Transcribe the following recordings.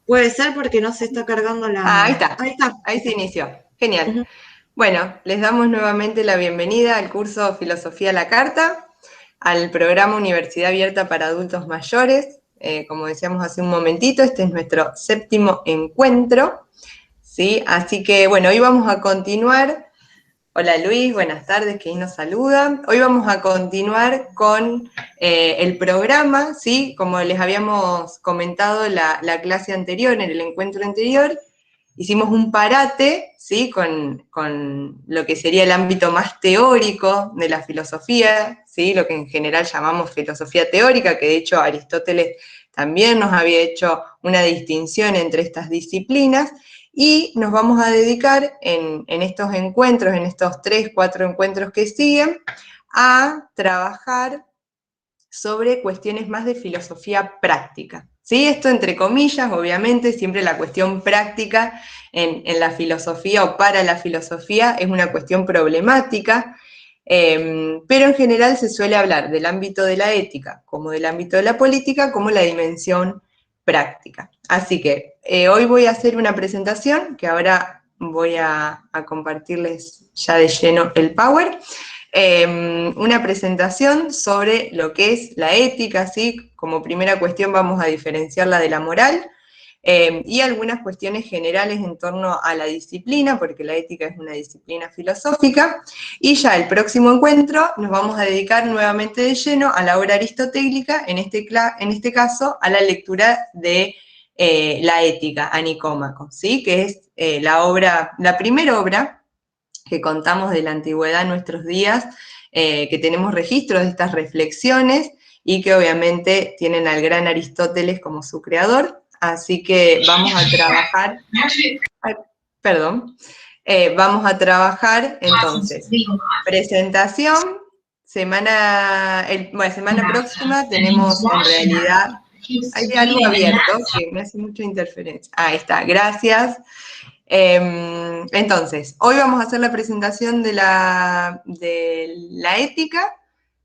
Puede ser porque no se está cargando Ah, ahí la... está. Ahí está. Ahí se inició. Genial. Ujú. Bueno, les damos nuevamente la bienvenida al curso Filosofía a la Carta, al programa Universidad Abierta para Adultos Mayores. Como decíamos hace un momentito, este es nuestro 7º encuentro, ¿sí? Así que, bueno, hoy vamos a continuar. Hola Luis, buenas tardes, que ahí nos saluda. Hoy vamos a continuar con el programa, ¿sí? Como les habíamos comentado la clase anterior, en el encuentro anterior, hicimos un parate, ¿sí? Con lo que sería el ámbito más teórico de la filosofía, ¿sí? Lo que en general llamamos filosofía teórica, que de hecho Aristóteles también nos había hecho una distinción entre estas disciplinas, y nos vamos a dedicar en estos encuentros, en estos 3, 4 encuentros que siguen, a trabajar sobre cuestiones más de filosofía práctica. ¿Sí? Esto entre comillas, obviamente, siempre la cuestión práctica en la filosofía o para la filosofía es una cuestión problemática, pero en general se suele hablar del ámbito de la ética como del ámbito de la política como la dimensión práctica. Así que hoy voy a hacer una presentación que ahora voy a compartirles ya de lleno el Power. Una presentación sobre lo que es la ética, ¿sí? Como primera cuestión vamos a diferenciarla de la moral, y algunas cuestiones generales en torno a la disciplina, porque la ética es una disciplina filosófica, y ya el próximo encuentro nos vamos a dedicar nuevamente de lleno a la obra aristotélica, en este caso a la lectura de la ética a Nicómaco, ¿sí? Que es la primera obra que contamos de la antigüedad en nuestros días, que tenemos registros de estas reflexiones y que obviamente tienen al gran Aristóteles como su creador. Así que vamos a trabajar, perdón, vamos a trabajar entonces presentación. Semana próxima tenemos en realidad, hay algo abierto que me hace mucha interferencia. Ahí está, gracias. Entonces, hoy vamos a hacer la presentación de la ética.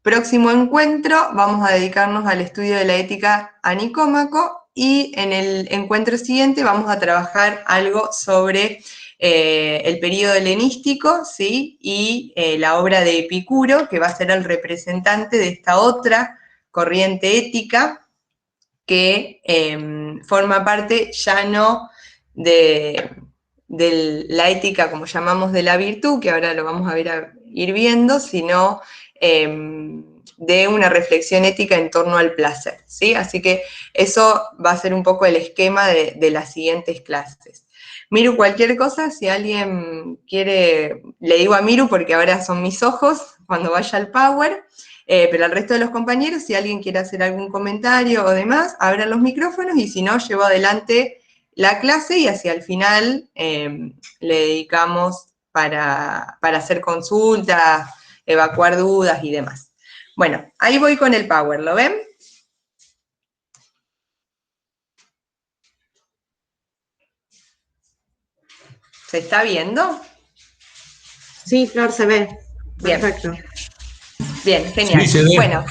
Próximo encuentro vamos a dedicarnos al estudio de la ética a Nicómaco, y en el encuentro siguiente vamos a trabajar algo sobre el periodo helenístico, ¿sí? Y la obra de Epicuro, que va a ser el representante de esta otra corriente ética que forma parte ya no de, de la ética, como llamamos, de la virtud, que ahora lo vamos a ir viendo, sino de una reflexión ética en torno al placer, ¿sí? Así que eso va a ser un poco el esquema de las siguientes clases. Miru, cualquier cosa, si alguien quiere, le digo a Miru porque ahora son mis ojos cuando vaya al Power, pero al resto de los compañeros, si alguien quiere hacer algún comentario o demás, abran los micrófonos, y si no, llevo adelante la clase y hacia el final le dedicamos para hacer consultas, evacuar dudas y demás. Bueno, ahí voy con el Power, ¿lo ven? ¿Se está viendo? Sí, Flor, se ve. Bien, Perfecto. bien, Sí, genial. se ve.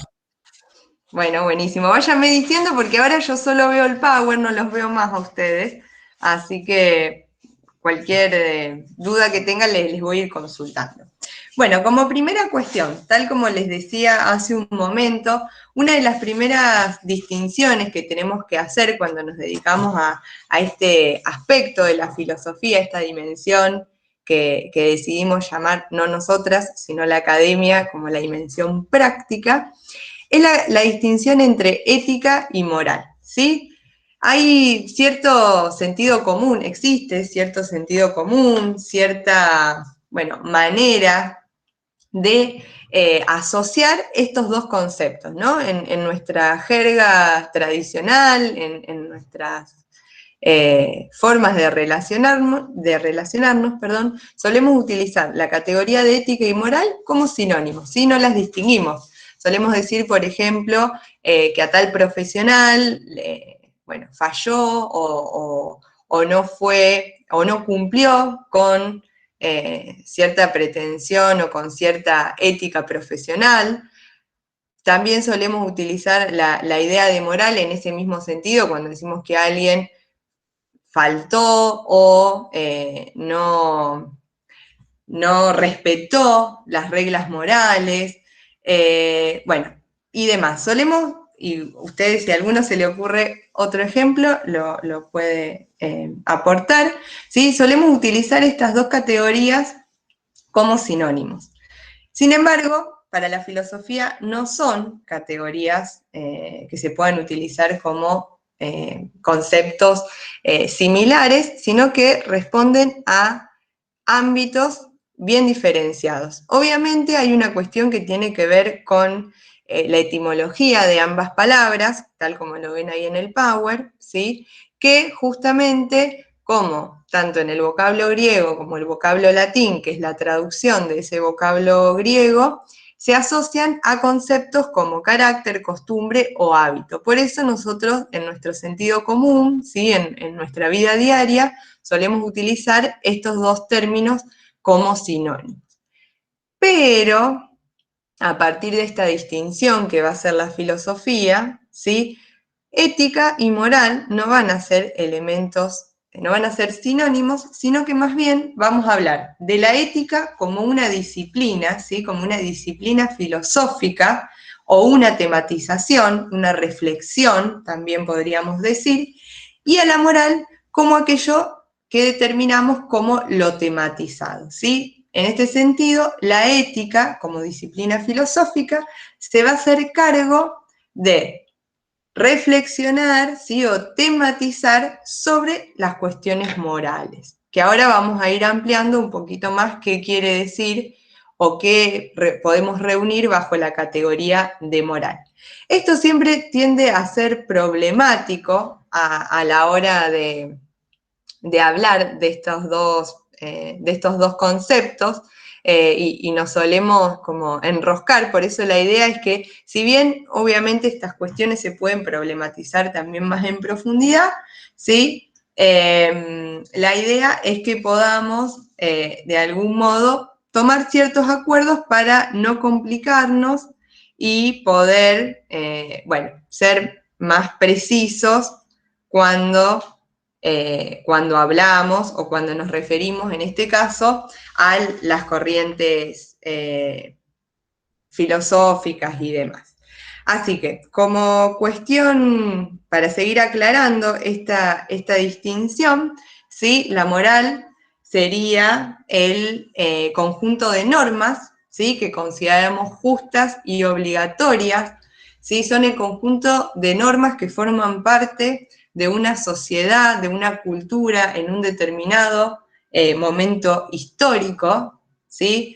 Bueno, buenísimo. Váyanme diciendo porque ahora yo solo veo el Power, no los veo más a ustedes. Así que cualquier duda que tengan les voy a ir consultando. Bueno, como primera cuestión, tal como les decía hace un momento, una de las primeras distinciones que tenemos que hacer cuando nos dedicamos a este aspecto de la filosofía, esta dimensión que decidimos llamar no nosotras, sino la academia como la dimensión práctica, es la distinción entre ética y moral, ¿sí? Hay cierto sentido común, existe cierto sentido común, cierta, bueno, manera de asociar estos dos conceptos, ¿no? En nuestra jerga tradicional, en nuestras formas de relacionarnos, perdón, solemos utilizar la categoría de ética y moral como sinónimos, ¿sí? No las distinguimos. Solemos decir, por ejemplo, que a tal profesional, bueno, falló o no fue, o no cumplió con cierta pretensión o con cierta ética profesional. También solemos utilizar la idea de moral en ese mismo sentido, cuando decimos que alguien faltó o no respetó las reglas morales, bueno, y demás. Solemos, y ustedes, si a alguno se le ocurre otro ejemplo, lo puede aportar, ¿sí? Solemos utilizar estas dos categorías como sinónimos. Sin embargo, para la filosofía no son categorías que se puedan utilizar como conceptos similares, sino que responden a ámbitos bien diferenciados. Obviamente hay una cuestión que tiene que ver con la etimología de ambas palabras, tal como lo ven ahí en el Power, ¿sí? Que justamente como tanto en el vocablo griego como el vocablo latín, que es la traducción de ese vocablo griego, se asocian a conceptos como carácter, costumbre o hábito. Por eso nosotros, en nuestro sentido común, ¿sí? en nuestra vida diaria, solemos utilizar estos dos términos como sinónimos. Pero, a partir de esta distinción que va a ser la filosofía, ¿sí? Ética y moral no van a ser elementos, no van a ser sinónimos, sino que más bien vamos a hablar de la ética como una disciplina, ¿sí? Como una disciplina filosófica o una tematización, una reflexión, también podríamos decir, y a la moral como aquello que determinamos como lo tematizado, ¿sí? En este sentido, la ética, como disciplina filosófica, se va a hacer cargo de reflexionar, ¿sí? O tematizar sobre las cuestiones morales, que ahora vamos a ir ampliando un poquito más qué quiere decir o qué podemos reunir bajo la categoría de moral. Esto siempre tiende a ser problemático a la hora de hablar de estos dos conceptos, y nos solemos como enroscar. Por eso la idea es que, si bien obviamente estas cuestiones se pueden problematizar también más en profundidad, ¿sí? La idea es que podamos, de algún modo, tomar ciertos acuerdos para no complicarnos y poder, bueno, ser más precisos cuando hablamos o cuando nos referimos, en este caso, a las corrientes filosóficas y demás. Así que, como cuestión, para seguir aclarando esta distinción, ¿sí? La moral sería el conjunto de normas, ¿sí? Que consideramos justas y obligatorias, ¿sí? Son el conjunto de normas que forman parte de una sociedad, de una cultura en un determinado momento histórico, ¿sí?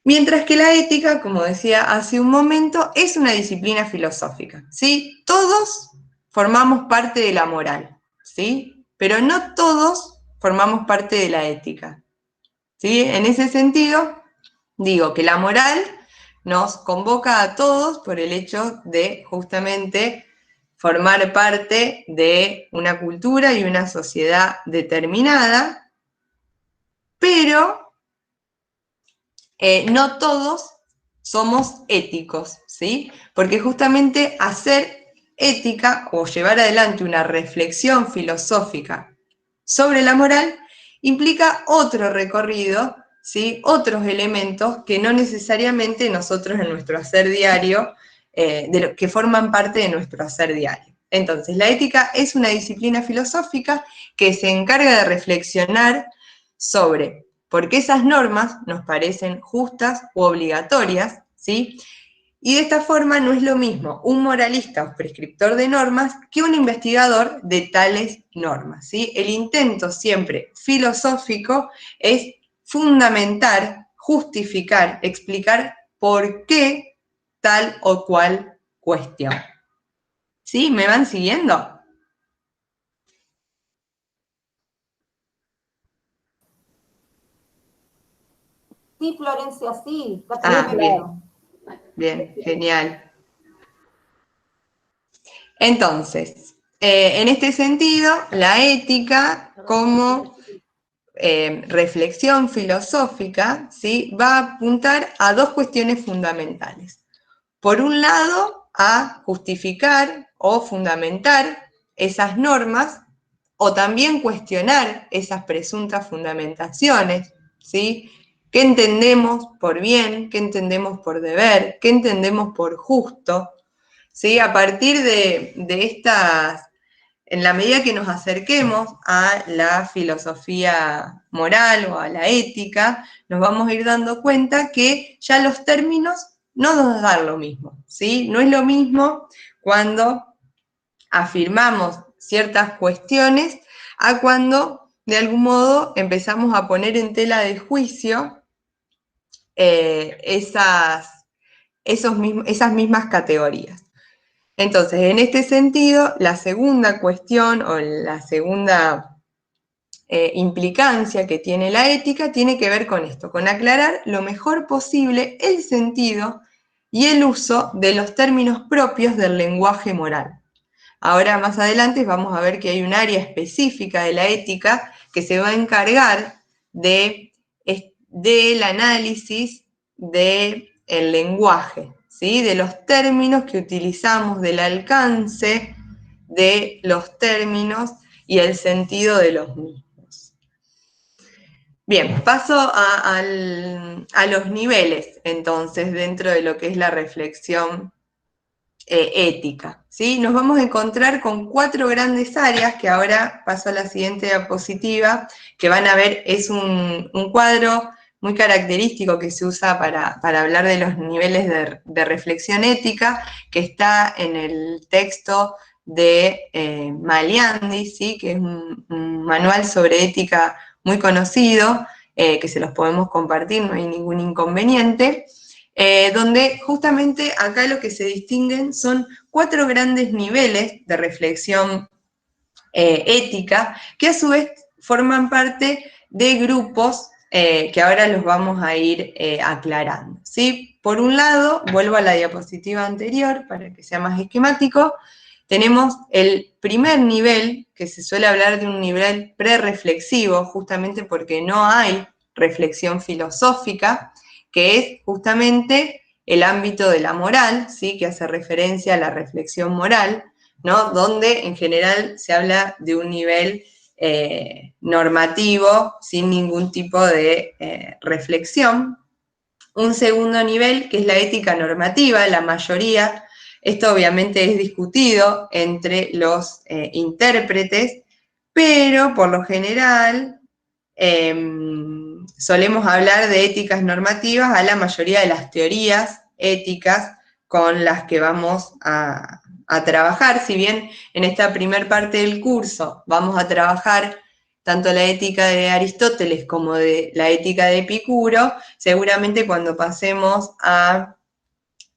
Mientras que la ética, como decía hace un momento, es una disciplina filosófica, ¿sí? Todos formamos parte de la moral, ¿sí? Pero no todos formamos parte de la ética, ¿sí? En ese sentido, digo que la moral nos convoca a todos por el hecho de justamente formar parte de una cultura y una sociedad determinada, pero no todos somos éticos, ¿sí? Porque justamente hacer ética o llevar adelante una reflexión filosófica sobre la moral implica otro recorrido, ¿sí? Otros elementos que no necesariamente nosotros en nuestro hacer diario, que forman parte de nuestro hacer diario. Entonces, la ética es una disciplina filosófica que se encarga de reflexionar sobre por qué esas normas nos parecen justas u obligatorias, ¿sí? Y de esta forma no es lo mismo un moralista o prescriptor de normas que un investigador de tales normas, ¿sí? El intento siempre filosófico es fundamentar, justificar, explicar por qué tal o cual cuestión. ¿Sí? ¿Me van siguiendo? Sí, Florencia, sí. Bien, genial. Entonces, en este sentido, la ética como reflexión filosófica, ¿sí? Va a apuntar a dos cuestiones fundamentales. Por un lado, a justificar o fundamentar esas normas o también cuestionar esas presuntas fundamentaciones, ¿sí? ¿Qué entendemos por bien? ¿Qué entendemos por deber? ¿Qué entendemos por justo? ¿Sí? A partir de estas, en la medida que nos acerquemos a la filosofía moral o a la ética, nos vamos a ir dando cuenta que ya los términos no nos dan lo mismo, ¿sí? No es lo mismo cuando afirmamos ciertas cuestiones a cuando de algún modo empezamos a poner en tela de juicio esas mismas categorías. Entonces, en este sentido, la segunda cuestión o la segunda implicancia que tiene la ética tiene que ver con esto, con aclarar lo mejor posible el sentido y el uso de los términos propios del lenguaje moral. Ahora, más adelante, vamos a ver que hay un área específica de la ética que se va a encargar del análisis del lenguaje, ¿sí? De los términos que utilizamos, del alcance de los términos y el sentido de los mismos. Bien, paso a los niveles, entonces, dentro de lo que es la reflexión ética, ¿sí? Nos vamos a encontrar con 4 grandes áreas, que ahora paso a la siguiente diapositiva, que van a ver, es un cuadro muy característico que se usa para hablar de los niveles de reflexión ética, que está en el texto de Maliandi, ¿sí? Que es un manual sobre ética muy conocido, que se los podemos compartir, no hay ningún inconveniente. Donde justamente acá lo que se distinguen son 4 grandes niveles de reflexión ética, que a su vez forman parte de grupos que ahora los vamos a ir aclarando, ¿sí? Por un lado, vuelvo a la diapositiva anterior para que sea más esquemático, tenemos el primer nivel, que se suele hablar de un nivel prerreflexivo, justamente porque no hay reflexión filosófica, que es justamente el ámbito de la moral, ¿sí? Que hace referencia a la reflexión moral, ¿no? Donde en general se habla de un nivel normativo sin ningún tipo de reflexión. Un segundo nivel, que es la ética normativa, la mayoría, esto obviamente es discutido entre los intérpretes, pero por lo general solemos hablar de éticas normativas a la mayoría de las teorías éticas con las que vamos a trabajar. Si bien en esta primer parte del curso vamos a trabajar tanto la ética de Aristóteles como de la ética de Epicuro, seguramente cuando pasemos a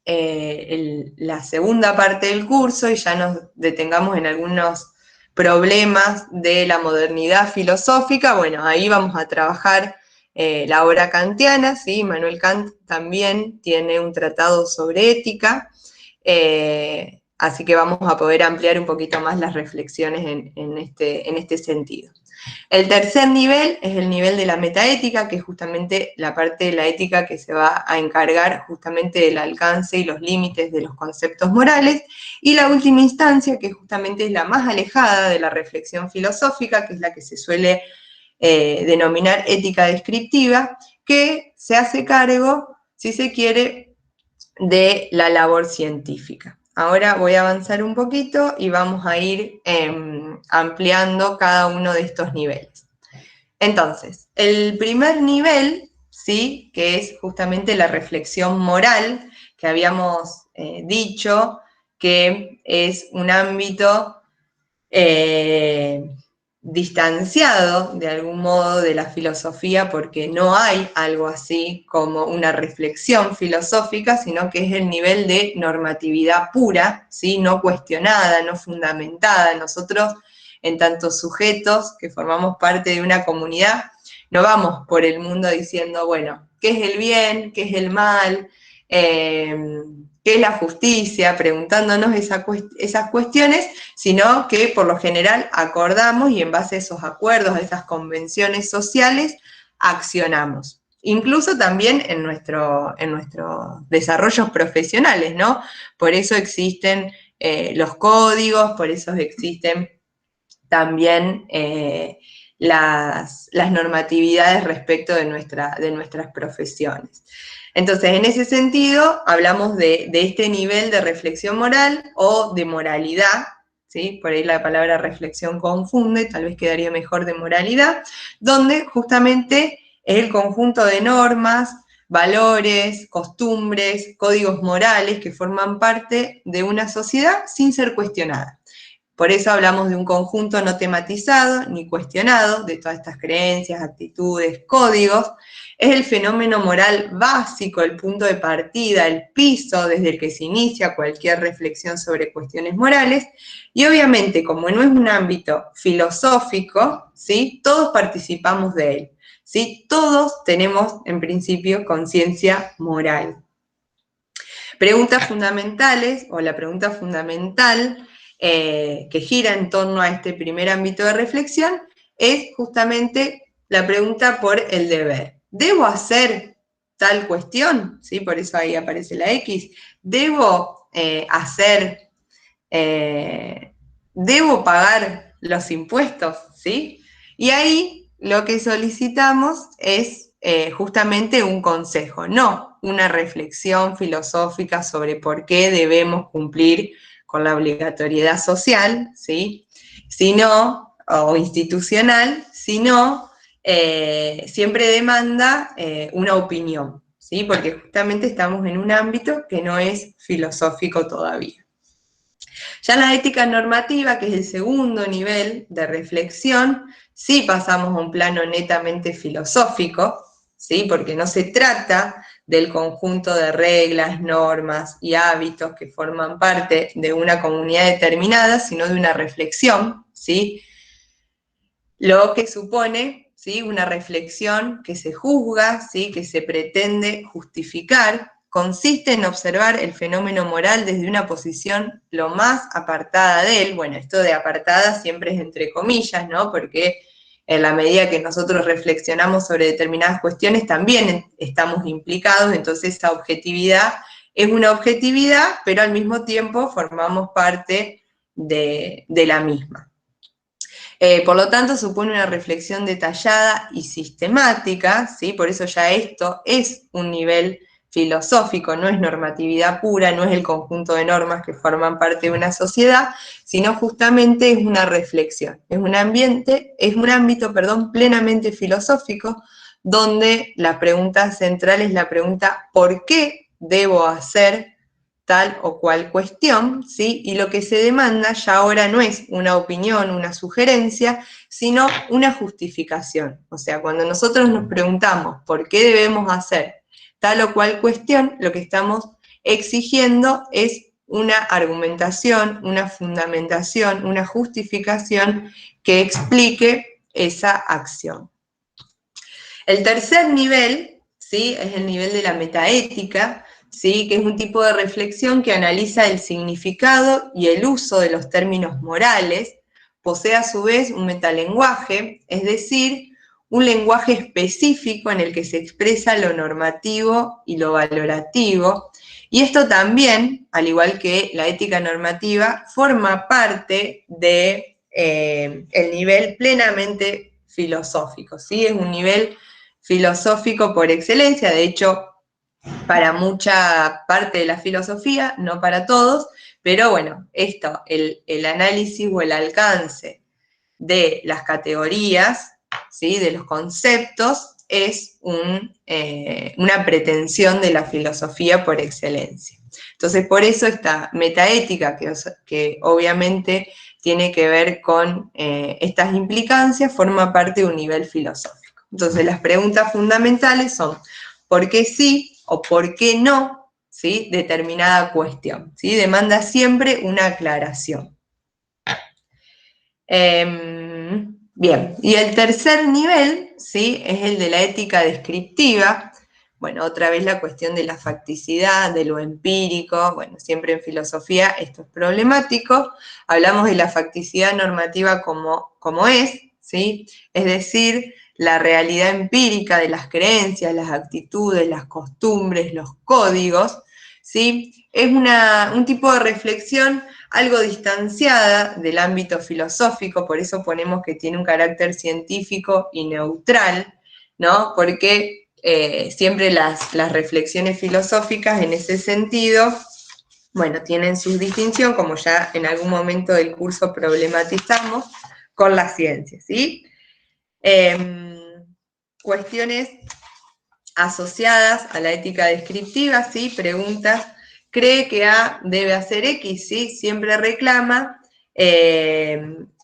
la segunda parte del curso y ya nos detengamos en algunos problemas de la modernidad filosófica, bueno, ahí vamos a trabajar la obra kantiana, ¿sí? Immanuel Kant también tiene un tratado sobre ética, así que vamos a poder ampliar un poquito más las reflexiones en este sentido. El tercer nivel es el nivel de la metaética, que es justamente la parte de la ética que se va a encargar justamente del alcance y los límites de los conceptos morales. Y la última instancia, que justamente es la más alejada de la reflexión filosófica, que es la que se suele denominar ética descriptiva, que se hace cargo, si se quiere, de la labor científica. Ahora voy a avanzar un poquito y vamos a ir ampliando cada uno de estos niveles. Entonces, el primer nivel, ¿sí? Que es justamente la reflexión moral, que habíamos dicho que es un ámbito distanciado de algún modo de la filosofía, porque no hay algo así como una reflexión filosófica, sino que es el nivel de normatividad pura, ¿sí? No cuestionada, no fundamentada. Nosotros, en tanto sujetos que formamos parte de una comunidad, no vamos por el mundo diciendo, bueno, ¿qué es el bien? ¿Qué es el mal? ¿Qué es la justicia? Preguntándonos esas cuestiones, sino que por lo general acordamos y en base a esos acuerdos, a esas convenciones sociales, accionamos. Incluso también en nuestros desarrollos profesionales, ¿no? Por eso existen los códigos, por eso existen también las normatividades respecto de nuestras profesiones. Entonces, en ese sentido, hablamos de este nivel de reflexión moral o de moralidad, ¿sí? Por ahí la palabra reflexión confunde, tal vez quedaría mejor de moralidad, donde justamente es el conjunto de normas, valores, costumbres, códigos morales que forman parte de una sociedad sin ser cuestionadas. Por eso hablamos de un conjunto no tematizado ni cuestionado de todas estas creencias, actitudes, códigos. Es el fenómeno moral básico, el punto de partida, el piso desde el que se inicia cualquier reflexión sobre cuestiones morales. Y obviamente, como no es un ámbito filosófico, ¿sí? Todos participamos de él, ¿sí? Todos tenemos, en principio, conciencia moral. Preguntas fundamentales, o la pregunta fundamental que gira en torno a este primer ámbito de reflexión, es justamente la pregunta por el deber. ¿Debo hacer tal cuestión? ¿Sí? Por eso ahí aparece la X. ¿Debo ¿debo pagar los impuestos? ¿Sí? Y ahí lo que solicitamos es justamente un consejo, no una reflexión filosófica sobre por qué debemos cumplir con la obligatoriedad social, ¿sí? Sino, o institucional, sino siempre demanda una opinión, ¿sí? Porque justamente estamos en un ámbito que no es filosófico todavía. Ya en la ética normativa, que es el segundo nivel de reflexión, sí pasamos a un plano netamente filosófico, ¿sí? Porque no se trata del conjunto de reglas, normas y hábitos que forman parte de una comunidad determinada, sino de una reflexión, ¿sí? Lo que supone, ¿sí? Una reflexión que se juzga, ¿sí? Que se pretende justificar, consiste en observar el fenómeno moral desde una posición lo más apartada de él. Bueno, esto de apartada siempre es entre comillas, ¿no? Porque en la medida que nosotros reflexionamos sobre determinadas cuestiones también estamos implicados, entonces esa objetividad es una objetividad, pero al mismo tiempo formamos parte de la misma. Por lo tanto, supone una reflexión detallada y sistemática, ¿sí? Por eso ya esto es un nivel filosófico, no es normatividad pura, no es el conjunto de normas que forman parte de una sociedad, sino justamente es una reflexión, es un ámbito, plenamente filosófico, donde la pregunta central es la pregunta ¿por qué debo hacer tal o cual cuestión, ¿sí? Y lo que se demanda ya ahora no es una opinión, una sugerencia, sino una justificación. O sea, cuando nosotros nos preguntamos por qué debemos hacer tal o cual cuestión, lo que estamos exigiendo es una argumentación, una fundamentación, una justificación que explique esa acción. El tercer nivel, ¿sí? Es el nivel de la metaética, ¿sí? Que es un tipo de reflexión que analiza el significado y el uso de los términos morales, posee a su vez un metalenguaje, es decir, un lenguaje específico en el que se expresa lo normativo y lo valorativo, y esto también, al igual que la ética normativa, forma parte de el nivel plenamente filosófico, ¿sí? Es un nivel filosófico por excelencia, de hecho, para mucha parte de la filosofía, no para todos, pero bueno, esto, el análisis o el alcance de las categorías, ¿sí? De los conceptos, es una pretensión de la filosofía por excelencia. Entonces, por eso esta metaética, que obviamente tiene que ver con estas implicancias, forma parte de un nivel filosófico. Entonces, las preguntas fundamentales son, ¿por qué sí o por qué no, ¿sí? Determinada cuestión, ¿sí? Demanda siempre una aclaración. Bien, y el tercer nivel, ¿sí? Es el de la ética descriptiva. Bueno, otra vez la cuestión de la facticidad, de lo empírico. Bueno, siempre en filosofía esto es problemático. Hablamos de la facticidad normativa como es, ¿sí? Es decir, la realidad empírica de las creencias, las actitudes, las costumbres, los códigos, ¿sí? Es un tipo de reflexión algo distanciada del ámbito filosófico, por eso ponemos que tiene un carácter científico y neutral, ¿no? Porque siempre las reflexiones filosóficas en ese sentido, bueno, tienen su distinción, como ya en algún momento del curso problematizamos, con la ciencia, ¿sí? Cuestiones asociadas a la ética descriptiva, ¿sí? Preguntas, ¿cree que A debe hacer X? ¿Sí? Siempre reclama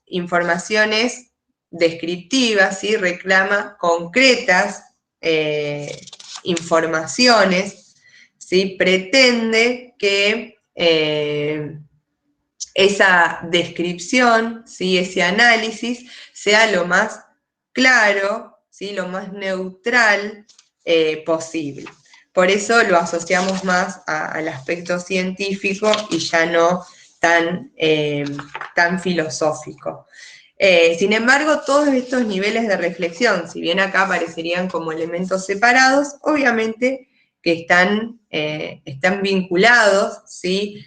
informaciones descriptivas, ¿sí? Reclama concretas informaciones, ¿sí? Pretende que esa descripción, ¿sí? Ese análisis sea lo más claro, ¿sí? Lo más neutral posible. Por eso lo asociamos más al aspecto científico y ya no tan filosófico. Sin embargo, todos estos niveles de reflexión, si bien acá parecerían como elementos separados, obviamente que están vinculados, ¿sí?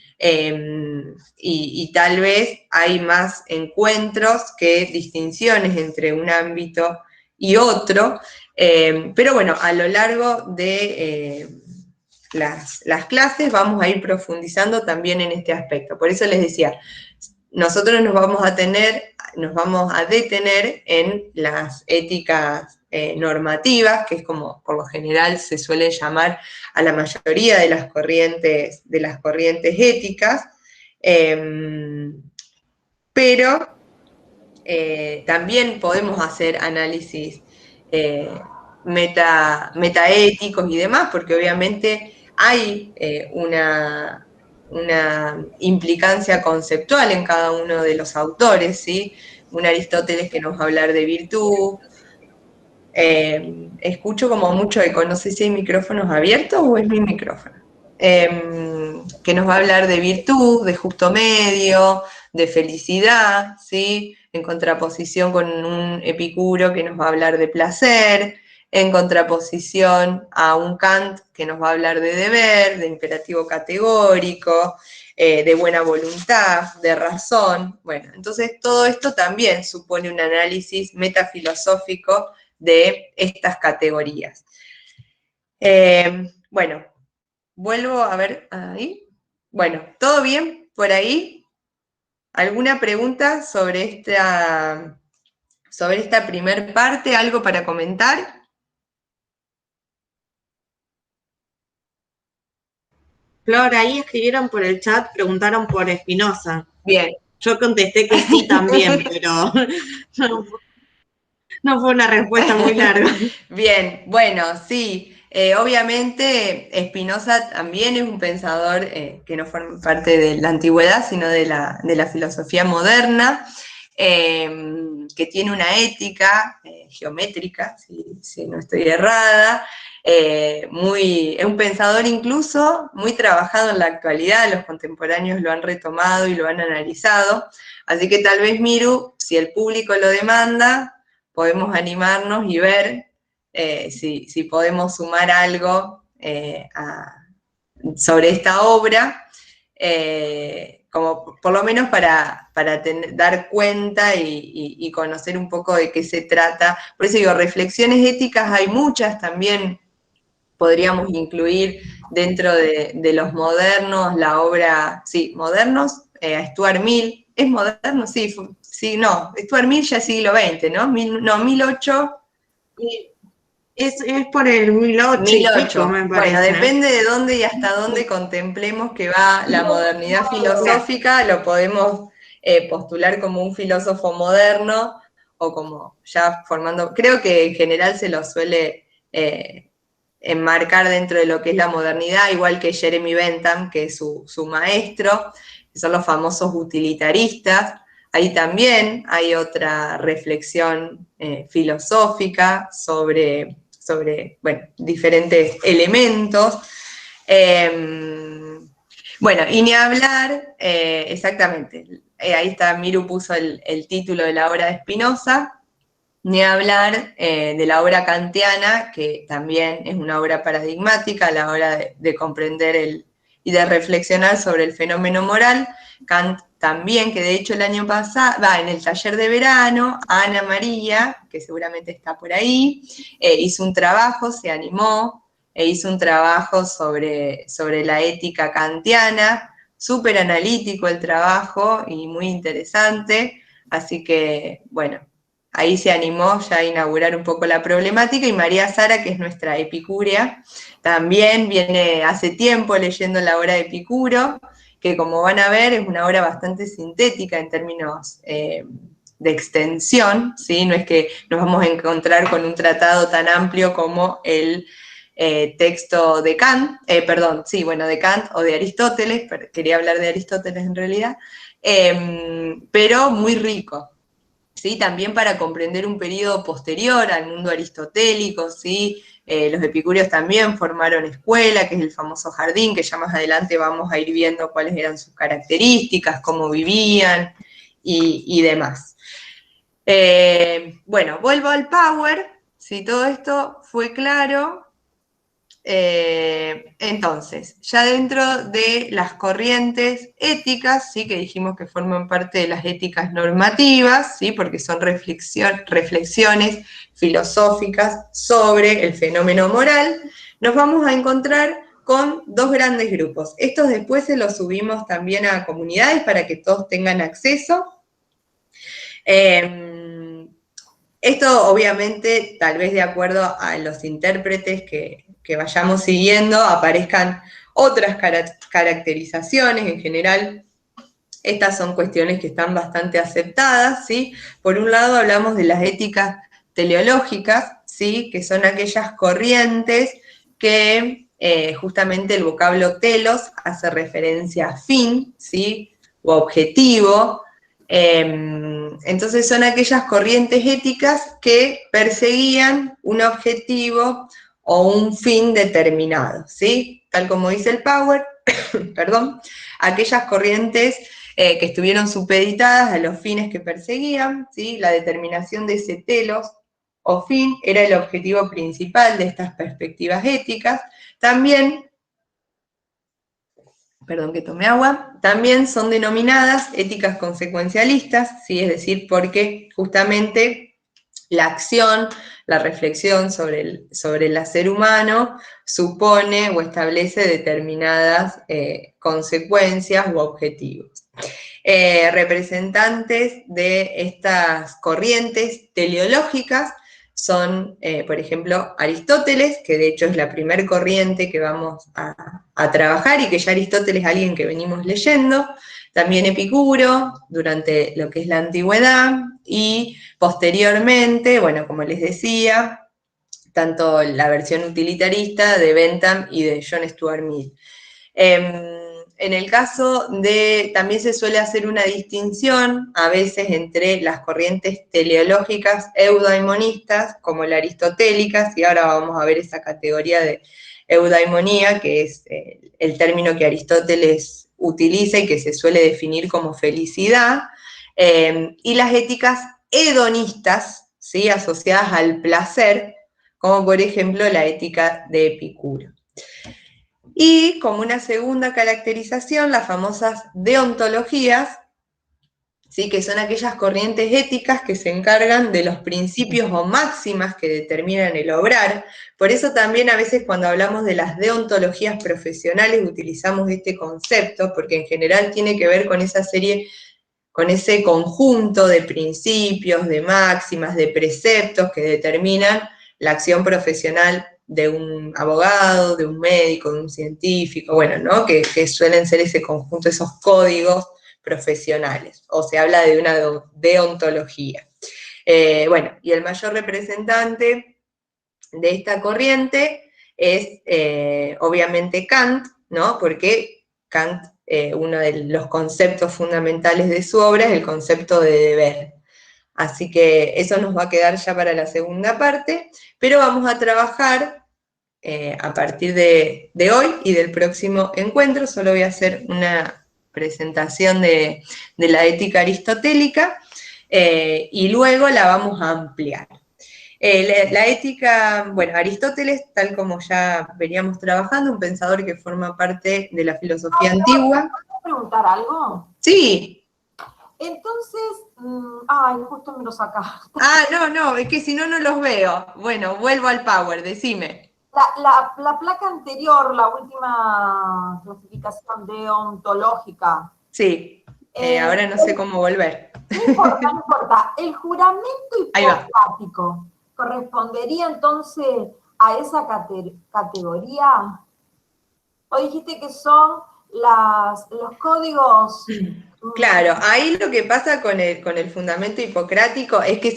Y tal vez hay más encuentros que distinciones entre un ámbito y otro, pero bueno, a lo largo de las clases vamos a ir profundizando también en este aspecto. Por eso les decía, nosotros nos vamos a detener en las éticas normativas, que es como por lo general se suele llamar a la mayoría de las corrientes éticas, pero también podemos hacer análisis metaéticos y demás, porque obviamente hay una implicancia conceptual en cada uno de los autores, ¿sí? Un Aristóteles que nos va a hablar de virtud. Escucho como mucho eco, no sé si hay micrófonos abiertos o es mi micrófono. Que nos va a hablar de virtud, de justo medio, de felicidad, ¿sí? En contraposición con un Epicuro que nos va a hablar de placer, en contraposición a un Kant que nos va a hablar de deber, de imperativo categórico, de buena voluntad, de razón. Bueno, entonces todo esto también supone un análisis metafilosófico de estas categorías. Bueno, vuelvo a ver ahí. Bueno, ¿todo bien por ahí? ¿Alguna pregunta sobre esta primer parte? ¿Algo para comentar? Flor, ahí escribieron por el chat, preguntaron por Spinoza. Bien. Yo contesté que sí también, pero no fue una respuesta muy larga. Bien, bueno, sí. Obviamente Spinoza también es un pensador que no forma parte de la antigüedad, sino de la filosofía moderna, que tiene una ética geométrica, si no estoy errada, es un pensador incluso muy trabajado en la actualidad, los contemporáneos lo han retomado y lo han analizado, así que tal vez, Miru, si el público lo demanda, podemos animarnos y ver si podemos sumar algo sobre esta obra, como por lo menos para dar cuenta y conocer un poco de qué se trata. Por eso digo, reflexiones éticas hay muchas también, podríamos incluir dentro de los modernos, la obra, sí, modernos, Stuart Mill, ¿es moderno? Sí, no, Stuart Mill ya es siglo XX, ¿no? 1008. Es por el 1008 y pico, me parece. Bueno, depende de dónde y hasta dónde contemplemos que va la modernidad filosófica, lo podemos postular como un filósofo moderno o como ya formando, creo que en general se lo suele enmarcar dentro de lo que es la modernidad, igual que Jeremy Bentham, que es su maestro, que son los famosos utilitaristas. Ahí también hay otra reflexión filosófica sobre bueno, diferentes elementos. Bueno, y ni hablar, exactamente, ahí está, Miru puso el título de la obra de Spinoza, ni hablar de la obra kantiana, que también es una obra paradigmática a la hora de comprender y de reflexionar sobre el fenómeno moral. Kant también, que de hecho el año pasado, en el taller de verano, Ana María, que seguramente está por ahí, hizo un trabajo, se animó, hizo un trabajo sobre la ética kantiana, súper analítico el trabajo y muy interesante, así que, bueno, ahí se animó ya a inaugurar un poco la problemática, y María Sara, que es nuestra epicúrea, también viene hace tiempo leyendo la obra de Epicuro, que como van a ver es una obra bastante sintética en términos de extensión, ¿sí? No es que nos vamos a encontrar con un tratado tan amplio como el texto de Kant, de Kant o de Aristóteles, pero quería hablar de Aristóteles en realidad, pero muy rico. ¿Sí? También para comprender un periodo posterior al mundo aristotélico, ¿sí? Los epicúreos también formaron escuela, que es el famoso jardín, que ya más adelante vamos a ir viendo cuáles eran sus características, cómo vivían y demás. Bueno, vuelvo al Power, si todo esto fue claro. Entonces, ya dentro de las corrientes éticas, ¿sí? Que dijimos que forman parte de las éticas normativas, ¿sí? Porque son reflexiones filosóficas sobre el fenómeno moral, nos vamos a encontrar con dos grandes grupos. Estos después se los subimos también a comunidades para que todos tengan acceso. Esto obviamente, tal vez de acuerdo a los intérpretes que vayamos siguiendo, aparezcan otras caracterizaciones. En general, estas son cuestiones que están bastante aceptadas, ¿sí? Por un lado hablamos de las éticas teleológicas, ¿sí? Que son aquellas corrientes que justamente el vocablo telos hace referencia a fin, ¿sí? O objetivo. Entonces son aquellas corrientes éticas que perseguían un objetivo o un fin determinado, ¿sí? Tal como dice el Power, perdón, aquellas corrientes que estuvieron supeditadas a los fines que perseguían, ¿sí? La determinación de ese telos o fin era el objetivo principal de estas perspectivas éticas. También, perdón que tomé agua, también son denominadas éticas consecuencialistas, ¿sí? Es decir, porque justamente la acción, la reflexión sobre el hacer humano supone o establece determinadas consecuencias u objetivos. Representantes de estas corrientes teleológicas son, por ejemplo, Aristóteles, que de hecho es la primer corriente que vamos a trabajar, y que ya Aristóteles es alguien que venimos leyendo. También Epicuro, durante lo que es la antigüedad, y posteriormente, bueno, como les decía, tanto la versión utilitarista de Bentham y de John Stuart Mill. En el caso de, también se suele hacer una distinción a veces entre las corrientes teleológicas eudaimonistas, como la aristotélica, y ahora vamos a ver esa categoría de eudaimonía, que es el término que Aristóteles utiliza y que se suele definir como felicidad, y las éticas hedonistas, ¿sí? Asociadas al placer, como por ejemplo la ética de Epicuro. Y como una segunda caracterización, las famosas deontologías, ¿sí? Que son aquellas corrientes éticas que se encargan de los principios o máximas que determinan el obrar. Por eso también a veces cuando hablamos de las deontologías profesionales utilizamos este concepto, porque en general tiene que ver con esa serie, con ese conjunto de principios, de máximas, de preceptos que determinan la acción profesional de un abogado, de un médico, de un científico, bueno, ¿no? Que suelen ser ese conjunto, esos códigos profesionales, o se habla de una deontología. Bueno, y el mayor representante de esta corriente es obviamente Kant, ¿no? Porque Kant, uno de los conceptos fundamentales de su obra es el concepto de deber. Así que eso nos va a quedar ya para la segunda parte, pero vamos a trabajar a partir de hoy y del próximo encuentro. Solo voy a hacer una presentación de la ética aristotélica y luego la vamos a ampliar. La ética, bueno, Aristóteles, tal como ya veníamos trabajando, un pensador que forma parte de la filosofía antigua. ¿Puedo preguntar algo? Sí. Entonces, ay, justo me lo sacaste. No, es que si no, no los veo. Bueno, vuelvo al Power, decime. La placa anterior, la última clasificación deontológica. Sí, ahora no sé cómo volver. No importa, no importa. El juramento Ahí va. hipocrático correspondería entonces a esa categoría. ¿O dijiste que son los códigos? Claro, ahí lo que pasa con el fundamento hipocrático es que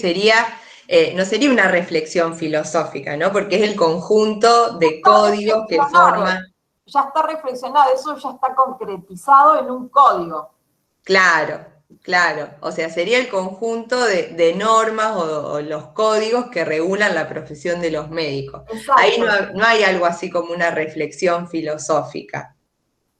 no sería una reflexión filosófica, ¿no? Porque es el conjunto de códigos que forma. Ya está reflexionado, eso ya está concretizado en un código. Claro. O sea, sería el conjunto de normas o los códigos que regulan la profesión de los médicos. Exacto. Ahí no hay algo así como una reflexión filosófica.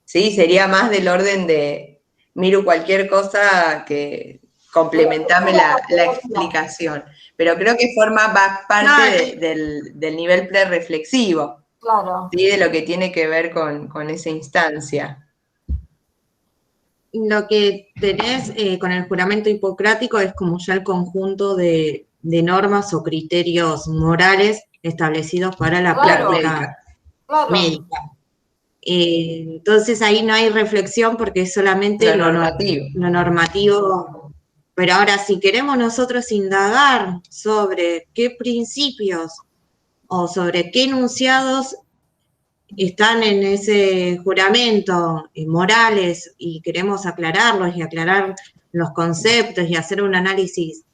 ¿Sí? Sería más del orden de, miro cualquier cosa que complementame la explicación. Pero creo que forma parte del nivel prereflexivo. Claro. ¿Sí? De lo que tiene que ver con esa instancia. Lo que tenés con el juramento hipocrático es como ya el conjunto de normas o criterios morales establecidos para la práctica médica. Entonces ahí no hay reflexión porque es solamente lo normativo. Pero ahora, si queremos nosotros indagar sobre qué principios o sobre qué enunciados están en ese juramento morales y queremos aclararlos y aclarar los conceptos y hacer un análisis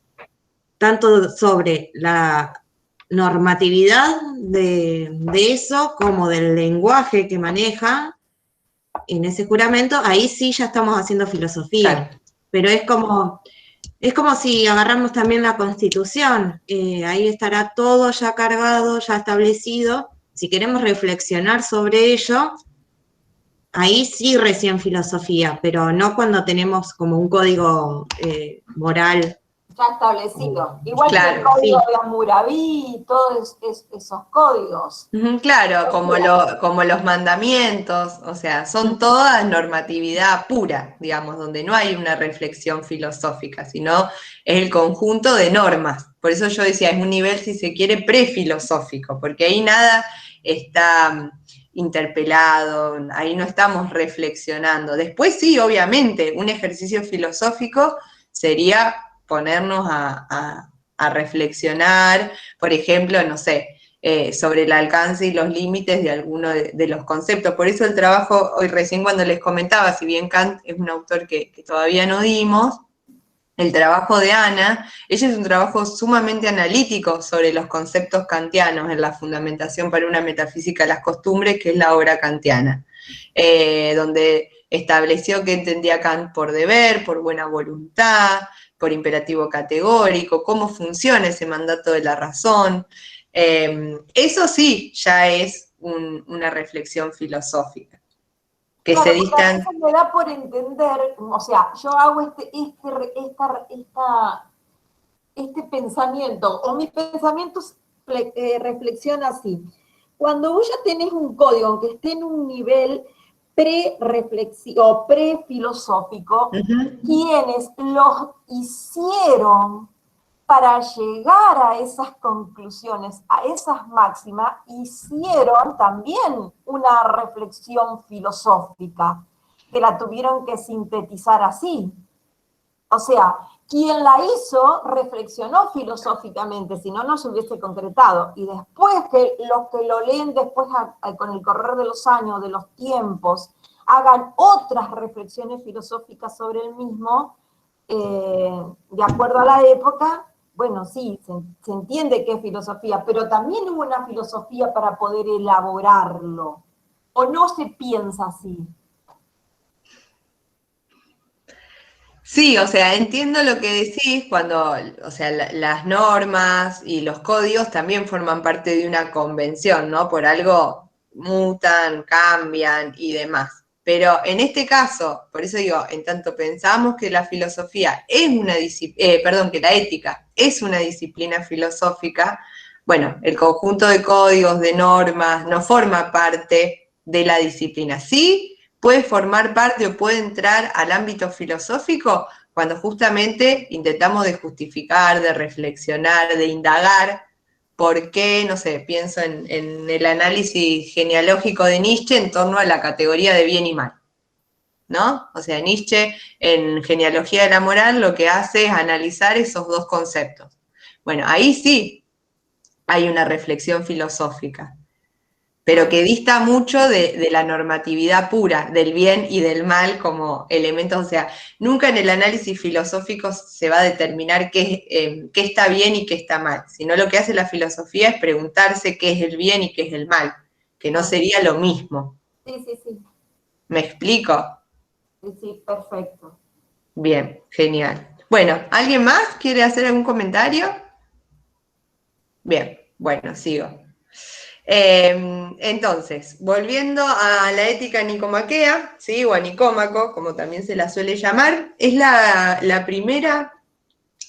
tanto sobre la normatividad de eso como del lenguaje que maneja en ese juramento, ahí sí ya estamos haciendo filosofía. Claro. Pero es como si agarramos también la Constitución, ahí estará todo ya cargado, ya establecido. Si queremos reflexionar sobre ello, ahí sí recién filosofía, pero no cuando tenemos como un código moral. Ya establecido. Igual que el código de Hammurabi y todos esos códigos. Claro, como los mandamientos, o sea, son todas normatividad pura, digamos, donde no hay una reflexión filosófica, sino es el conjunto de normas. Por eso yo decía, es un nivel, si se quiere, prefilosófico, porque ahí nada está interpelado, ahí no estamos reflexionando. Después sí, obviamente, un ejercicio filosófico sería ponernos a reflexionar, por ejemplo, no sé, sobre el alcance y los límites de alguno de los conceptos. Por eso el trabajo, hoy recién cuando les comentaba, si bien Kant es un autor que todavía no dimos, el trabajo de Ana, ella es un trabajo sumamente analítico sobre los conceptos kantianos en la fundamentación para una metafísica de las costumbres, que es la obra kantiana, donde estableció que entendía Kant por deber, por buena voluntad, por imperativo categórico, cómo funciona ese mandato de la razón. Eso sí ya es una reflexión filosófica. Que claro, se distancia. Me da por entender, o sea, yo hago este pensamiento, o mis pensamientos reflexionan así. Cuando vos ya tenés un código, aunque esté en un nivel pre-reflexivo, pre-filosófico, quienes los hicieron para llegar a esas conclusiones, a esas máximas, hicieron también una reflexión filosófica, que la tuvieron que sintetizar así. O sea, quien la hizo reflexionó filosóficamente, si no, no se hubiese concretado. Y después que los que lo leen después con el correr de los años, de los tiempos, hagan otras reflexiones filosóficas sobre el mismo, de acuerdo a la época, bueno, sí, se entiende que es filosofía, pero también hubo una filosofía para poder elaborarlo. ¿O no se piensa así? Sí, o sea, entiendo lo que decís cuando, o sea, las normas y los códigos también forman parte de una convención, ¿no? Por algo mutan, cambian y demás. Pero en este caso, por eso digo, en tanto pensamos que la filosofía es una disciplina, que la ética es una disciplina filosófica, bueno, el conjunto de códigos, de normas, no forma parte de la disciplina. Sí, puede formar parte o puede entrar al ámbito filosófico cuando justamente intentamos de justificar, de reflexionar, de indagar por qué, no sé, pienso en el análisis genealógico de Nietzsche en torno a la categoría de bien y mal, ¿no? O sea, Nietzsche en Genealogía de la Moral lo que hace es analizar esos dos conceptos. Bueno, ahí sí hay una reflexión filosófica, pero que dista mucho de la normatividad pura, del bien y del mal como elementos. O sea, nunca en el análisis filosófico se va a determinar qué está bien y qué está mal, sino lo que hace la filosofía es preguntarse qué es el bien y qué es el mal, que no sería lo mismo. Sí, sí, sí. ¿Me explico? Sí, sí, perfecto. Bien, genial. Bueno, ¿alguien más quiere hacer algún comentario? Bien, bueno, sigo. Entonces, volviendo a la ética nicomaquea, ¿sí? O a Nicómaco, como también se la suele llamar, es la primera,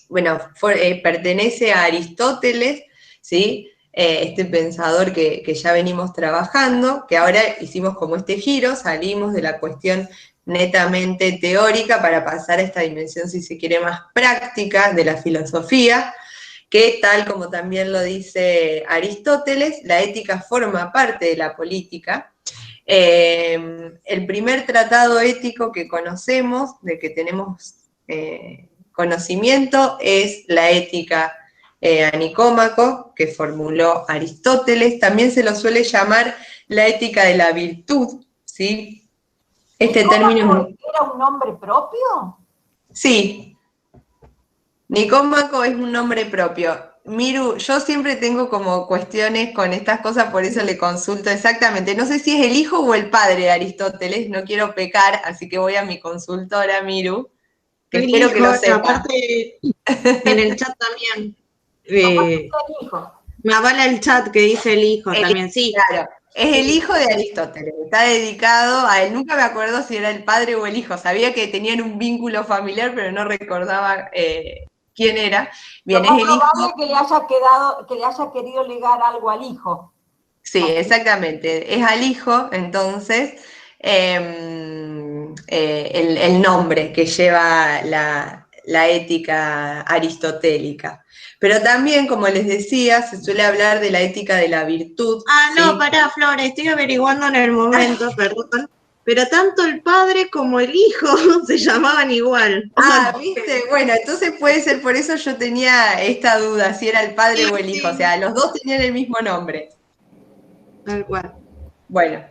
bueno, pertenece a Aristóteles, ¿sí? Este pensador que ya venimos trabajando, que ahora hicimos como este giro, salimos de la cuestión netamente teórica para pasar a esta dimensión, si se quiere, más práctica de la filosofía, que tal como también lo dice Aristóteles, la ética forma parte de la política. El primer tratado ético que conocemos, de que tenemos conocimiento, es la ética a Nicómaco, que formuló Aristóteles. También se lo suele llamar la ética de la virtud, ¿sí? Este término... ¿Era un nombre propio? Sí, Nicómaco es un nombre propio. Miru, yo siempre tengo como cuestiones con estas cosas, por eso le consulto exactamente. No sé si es el hijo o el padre de Aristóteles, no quiero pecar, así que voy a mi consultora, Miru, que El espero que hijo, lo sepa. aparte, en el chat también. El hijo. Me avala el chat que dice el hijo también, sí. Claro, es el hijo de Aristóteles, está dedicado a él. Nunca me acuerdo si era el padre o el hijo, sabía que tenían un vínculo familiar, pero no recordaba quién era. Bien, Lo más es el hijo. probable que le haya querido legar algo al hijo. Sí, exactamente. Es al hijo, entonces, el nombre que lleva la ética aristotélica. Pero también, como les decía, se suele hablar de la ética de la virtud. Ah, no, ¿sí? pará, Flor, estoy averiguando en el momento, perdón. Pero tanto el padre como el hijo se llamaban igual. ¿Viste? Bueno, entonces puede ser, por eso yo tenía esta duda, si era el padre o el hijo. O sea, los dos tenían el mismo nombre. Tal cual. Bueno,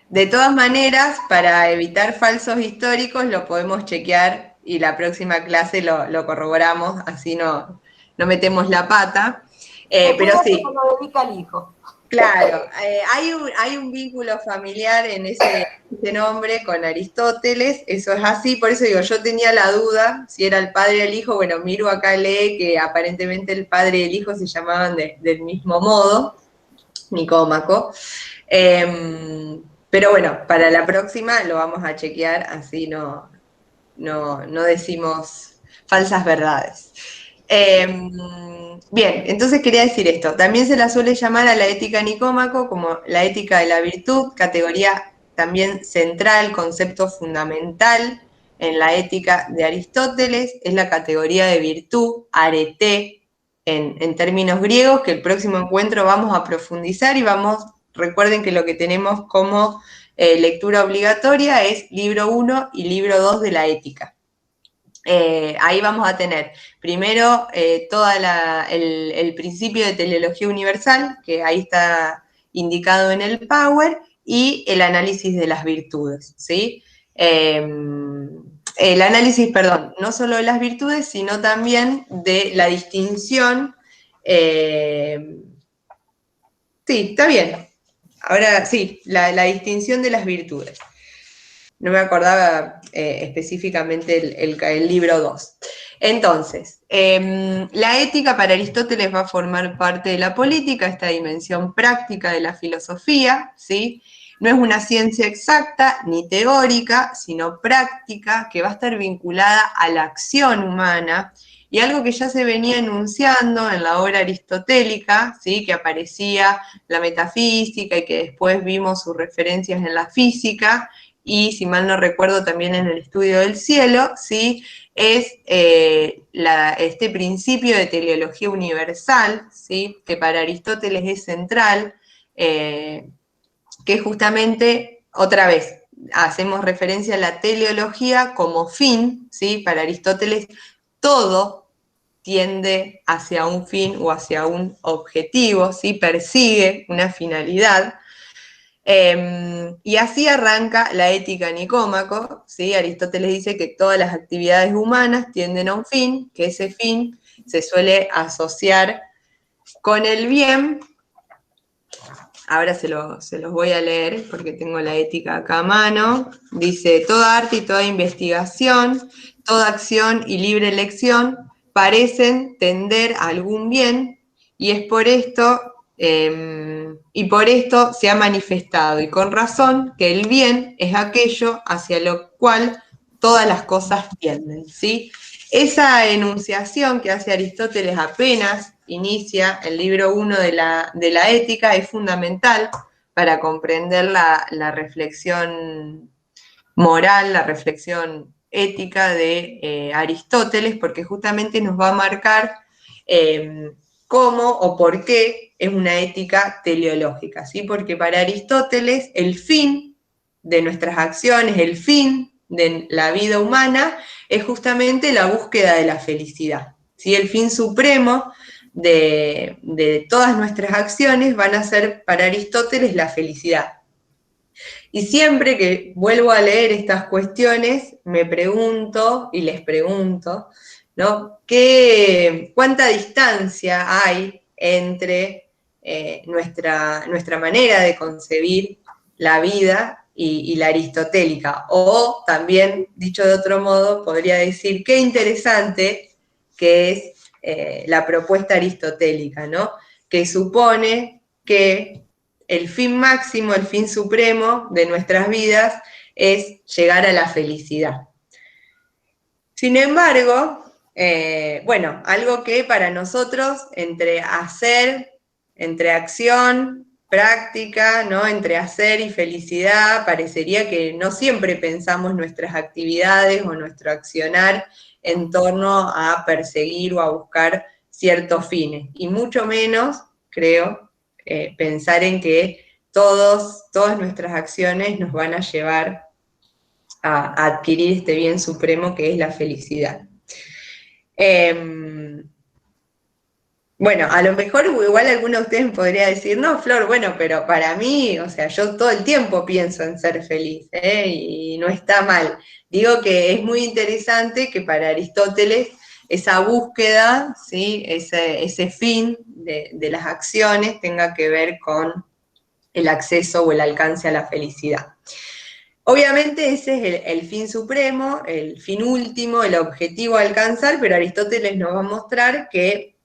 de todas maneras, para evitar falsos históricos, lo podemos chequear y la próxima clase lo corroboramos, así no metemos la pata. Pero sí, Se lo dedica al hijo. claro, hay un vínculo familiar en ese nombre con Aristóteles, eso es así, por eso digo, yo tenía la duda si era el padre o el hijo. Bueno, Miru acá lee que aparentemente el padre y el hijo se llamaban del mismo modo, Nicómaco. Pero bueno, para la próxima lo vamos a chequear, así no decimos falsas verdades. Bien, entonces quería decir esto. También se la suele llamar a la ética Nicómaco como la ética de la virtud, categoría también central, concepto fundamental en la ética de Aristóteles, es la categoría de virtud, arete, en términos griegos, que el próximo encuentro vamos a profundizar y recuerden que lo que tenemos como lectura obligatoria es libro 1 y libro 2 de la ética. Ahí vamos a tener primero todo el principio de teleología universal, que ahí está indicado en el Power, y el análisis de las virtudes, ¿sí? El análisis, perdón, no solo de las virtudes, sino también de la distinción. Sí, está bien. Ahora sí, la distinción de las virtudes. No me acordaba específicamente el libro 2. Entonces, la ética para Aristóteles va a formar parte de la política, esta dimensión práctica de la filosofía, ¿sí? No es una ciencia exacta ni teórica, sino práctica, que va a estar vinculada a la acción humana, y algo que ya se venía enunciando en la obra aristotélica, ¿sí? Que aparecía la metafísica y que después vimos sus referencias en la física, y si mal no recuerdo también en el estudio del cielo, ¿sí? es este principio de teleología universal, ¿sí? Que para Aristóteles es central, que justamente, otra vez, hacemos referencia a la teleología como fin, ¿sí? Para Aristóteles todo tiende hacia un fin o hacia un objetivo, ¿sí? Persigue una finalidad. Y así arranca la ética Nicómaco, ¿sí? Aristóteles dice que todas las actividades humanas tienden a un fin, que ese fin se suele asociar con el bien. Ahora se los voy a leer porque tengo la ética acá a mano. Dice, toda arte y toda investigación, toda acción y libre elección parecen tender a algún bien y es por esto, por esto se ha manifestado, y con razón, que el bien es aquello hacia lo cual todas las cosas tienden, ¿sí? Esa enunciación que hace Aristóteles apenas inicia el libro 1 de la ética es fundamental para comprender la reflexión moral, la reflexión ética de Aristóteles, porque justamente nos va a marcar cómo o por qué es una ética teleológica, ¿sí? Porque para Aristóteles el fin de nuestras acciones, el fin de la vida humana es justamente la búsqueda de la felicidad, ¿sí? El fin supremo de todas nuestras acciones van a ser para Aristóteles la felicidad. Y siempre que vuelvo a leer estas cuestiones, me pregunto y les pregunto, ¿no? ¿Cuánta distancia hay entre nuestra manera de concebir la vida y la aristotélica? O también, dicho de otro modo, podría decir, qué interesante que es la propuesta aristotélica, ¿no? Que supone que el fin máximo, el fin supremo de nuestras vidas es llegar a la felicidad. Sin embargo, algo que para nosotros entre acción, práctica, ¿no? Entre hacer y felicidad, parecería que no siempre pensamos nuestras actividades o nuestro accionar en torno a perseguir o a buscar ciertos fines, y mucho menos, creo, pensar en que todas nuestras acciones nos van a llevar a adquirir este bien supremo que es la felicidad. A lo mejor igual alguno de ustedes me podría decir, no, Flor, bueno, pero para mí, o sea, yo todo el tiempo pienso en ser feliz, y no está mal. Digo que es muy interesante que para Aristóteles esa búsqueda, ¿sí? ese fin de las acciones tenga que ver con el acceso o el alcance a la felicidad. Obviamente ese es el fin supremo, el fin último, el objetivo a alcanzar, pero Aristóteles nos va a mostrar que,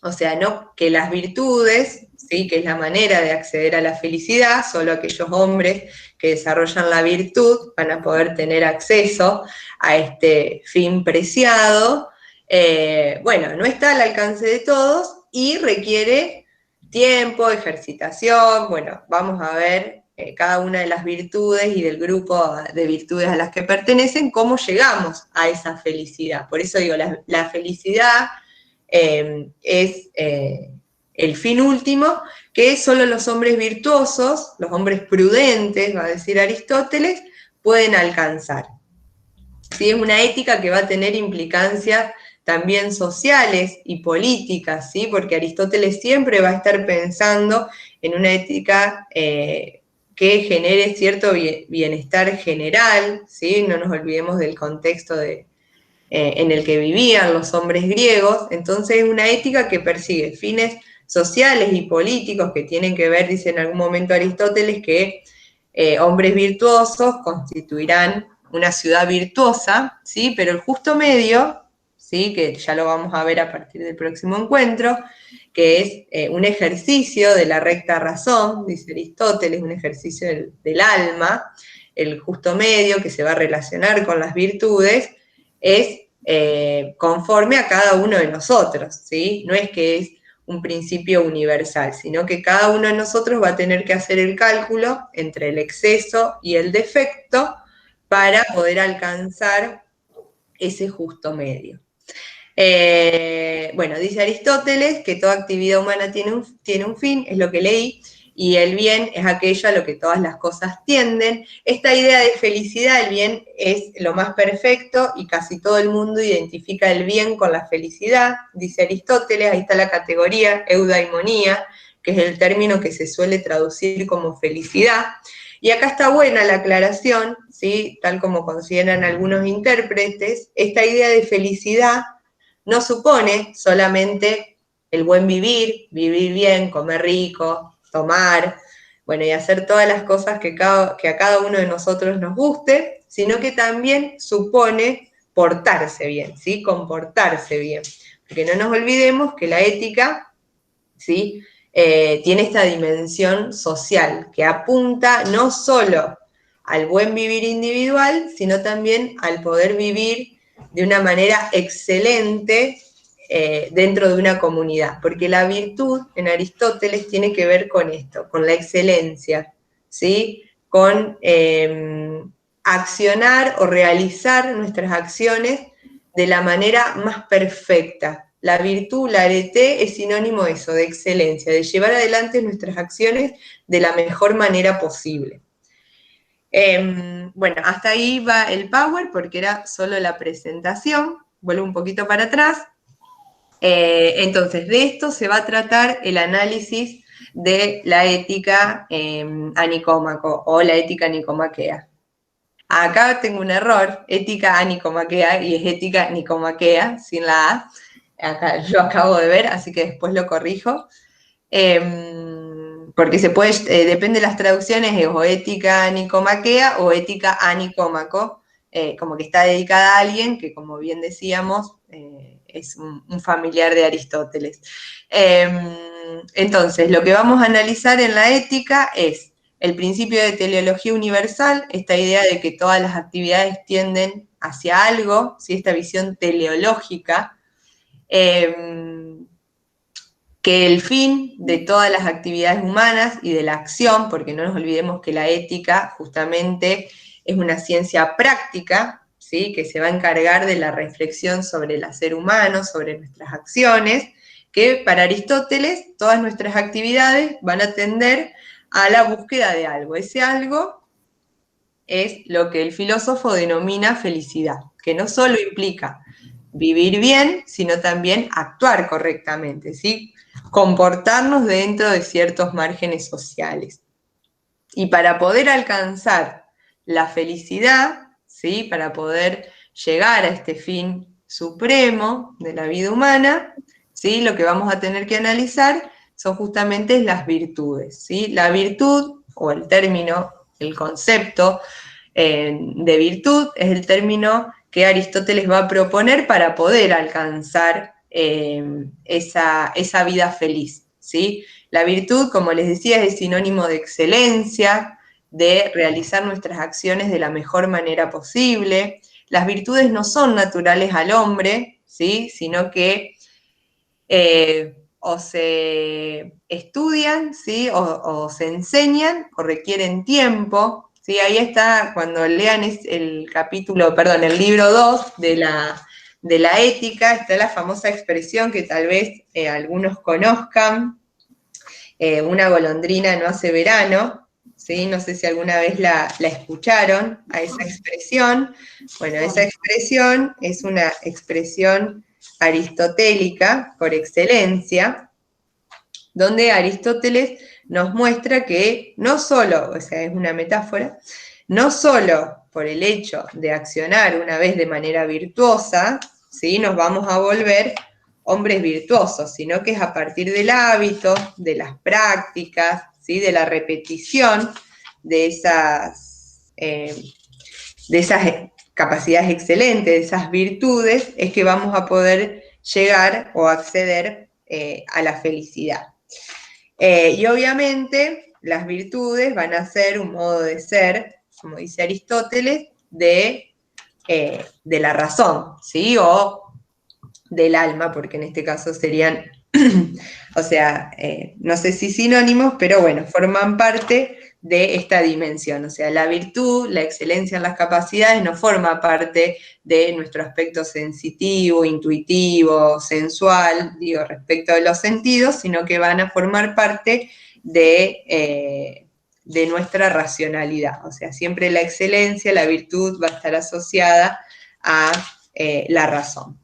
o sea, no que las virtudes, ¿sí? Que es la manera de acceder a la felicidad, solo aquellos hombres que desarrollan la virtud van a poder tener acceso a este fin preciado. No está al alcance de todos y requiere tiempo, ejercitación. Bueno, vamos a ver cada una de las virtudes y del grupo de virtudes a las que pertenecen, cómo llegamos a esa felicidad. Por eso digo, la felicidad es el fin último que solo los hombres virtuosos, los hombres prudentes, va a decir Aristóteles, pueden alcanzar. ¿Sí? Es una ética que va a tener implicancias también sociales y políticas, ¿sí? Porque Aristóteles siempre va a estar pensando en una ética que genere cierto bienestar general, ¿sí? No nos olvidemos del contexto en el que vivían los hombres griegos. Entonces es una ética que persigue fines sociales y políticos que tienen que ver, dice en algún momento Aristóteles, que hombres virtuosos constituirán una ciudad virtuosa, ¿sí? Pero el justo medio, ¿sí? Que ya lo vamos a ver a partir del próximo encuentro, que es un ejercicio de la recta razón, dice Aristóteles, un ejercicio del alma, el justo medio que se va a relacionar con las virtudes, es conforme a cada uno de nosotros, ¿sí? No es que es un principio universal, sino que cada uno de nosotros va a tener que hacer el cálculo entre el exceso y el defecto para poder alcanzar ese justo medio. Bueno, dice Aristóteles que toda actividad humana tiene un fin, es lo que leí, y el bien es aquello a lo que todas las cosas tienden. Esta idea de felicidad, el bien es lo más perfecto y casi todo el mundo identifica el bien con la felicidad, dice Aristóteles, ahí está la categoría, eudaimonía, que es el término que se suele traducir como felicidad. Y acá está buena la aclaración, ¿sí? Tal como consideran algunos intérpretes, esta idea de felicidad no supone solamente el buen vivir, vivir bien, comer rico, tomar, bueno, y hacer todas las cosas que a cada uno de nosotros nos guste, sino que también supone portarse bien, ¿sí? Comportarse bien. Porque no nos olvidemos que la ética, ¿sí? Tiene esta dimensión social que apunta no solo al buen vivir individual, sino también al poder vivir de una manera excelente dentro de una comunidad, porque la virtud en Aristóteles tiene que ver con esto, con la excelencia, ¿sí? Con accionar o realizar nuestras acciones de la manera más perfecta. La virtud, la arete, es sinónimo de eso, de excelencia, de llevar adelante nuestras acciones de la mejor manera posible. Bueno, hasta ahí va el Power porque era solo la presentación. Vuelvo un poquito para atrás. Entonces, de esto se va a tratar el análisis de la ética anicómaco o la ética nicomaquea. Acá tengo un error, ética anicomaquea, y es ética nicomaquea, sin la A. Acá yo acabo de ver, así que después lo corrijo. Porque se puede, depende de las traducciones, es o ética nicomaquea o ética anicómaco, como que está dedicada a alguien que, como bien decíamos, es un familiar de Aristóteles. Entonces, lo que vamos a analizar en la ética es el principio de teleología universal, esta idea de que todas las actividades tienden hacia algo, ¿sí? Esta visión teleológica, que el fin de todas las actividades humanas y de la acción, porque no nos olvidemos que la ética justamente es una ciencia práctica, ¿sí? Que se va a encargar de la reflexión sobre el hacer humano, sobre nuestras acciones, que para Aristóteles todas nuestras actividades van a tender a la búsqueda de algo. Ese algo es lo que el filósofo denomina felicidad, que no solo implica vivir bien, sino también actuar correctamente, ¿sí? Comportarnos dentro de ciertos márgenes sociales. Y para poder alcanzar la felicidad, ¿sí? Para poder llegar a este fin supremo de la vida humana, ¿sí? Lo que vamos a tener que analizar son justamente las virtudes, ¿sí? La virtud, o el término, el concepto de virtud, es el término que Aristóteles va a proponer para poder alcanzar esa vida feliz, ¿sí? La virtud, como les decía, es sinónimo de excelencia, de realizar nuestras acciones de la mejor manera posible. Las virtudes no son naturales al hombre, ¿sí? Sino que o se estudian, ¿sí? O se enseñan o requieren tiempo, ¿sí? Ahí está, cuando lean el libro 2 de la ética, está la famosa expresión que tal vez algunos conozcan, una golondrina no hace verano, ¿sí? No sé si alguna vez la escucharon a esa expresión. Bueno, esa expresión es una expresión aristotélica por excelencia, donde Aristóteles nos muestra que no solo, o sea, es una metáfora, no solo por el hecho de accionar una vez de manera virtuosa, ¿sí? Nos vamos a volver hombres virtuosos, sino que es a partir del hábito, de las prácticas, ¿sí? De la repetición de esas capacidades excelentes, de esas virtudes, es que vamos a poder llegar o acceder a la felicidad. Y obviamente las virtudes van a ser un modo de ser, como dice Aristóteles, de la razón, ¿sí? O del alma, porque en este caso serían O sea, no sé si sinónimos, pero bueno, forman parte de esta dimensión. O sea, la virtud, la excelencia en las capacidades no forma parte de nuestro aspecto sensitivo, intuitivo, sensual, digo, respecto de los sentidos, sino que van a formar parte de nuestra racionalidad. O sea, siempre la excelencia, la virtud va a estar asociada a la razón.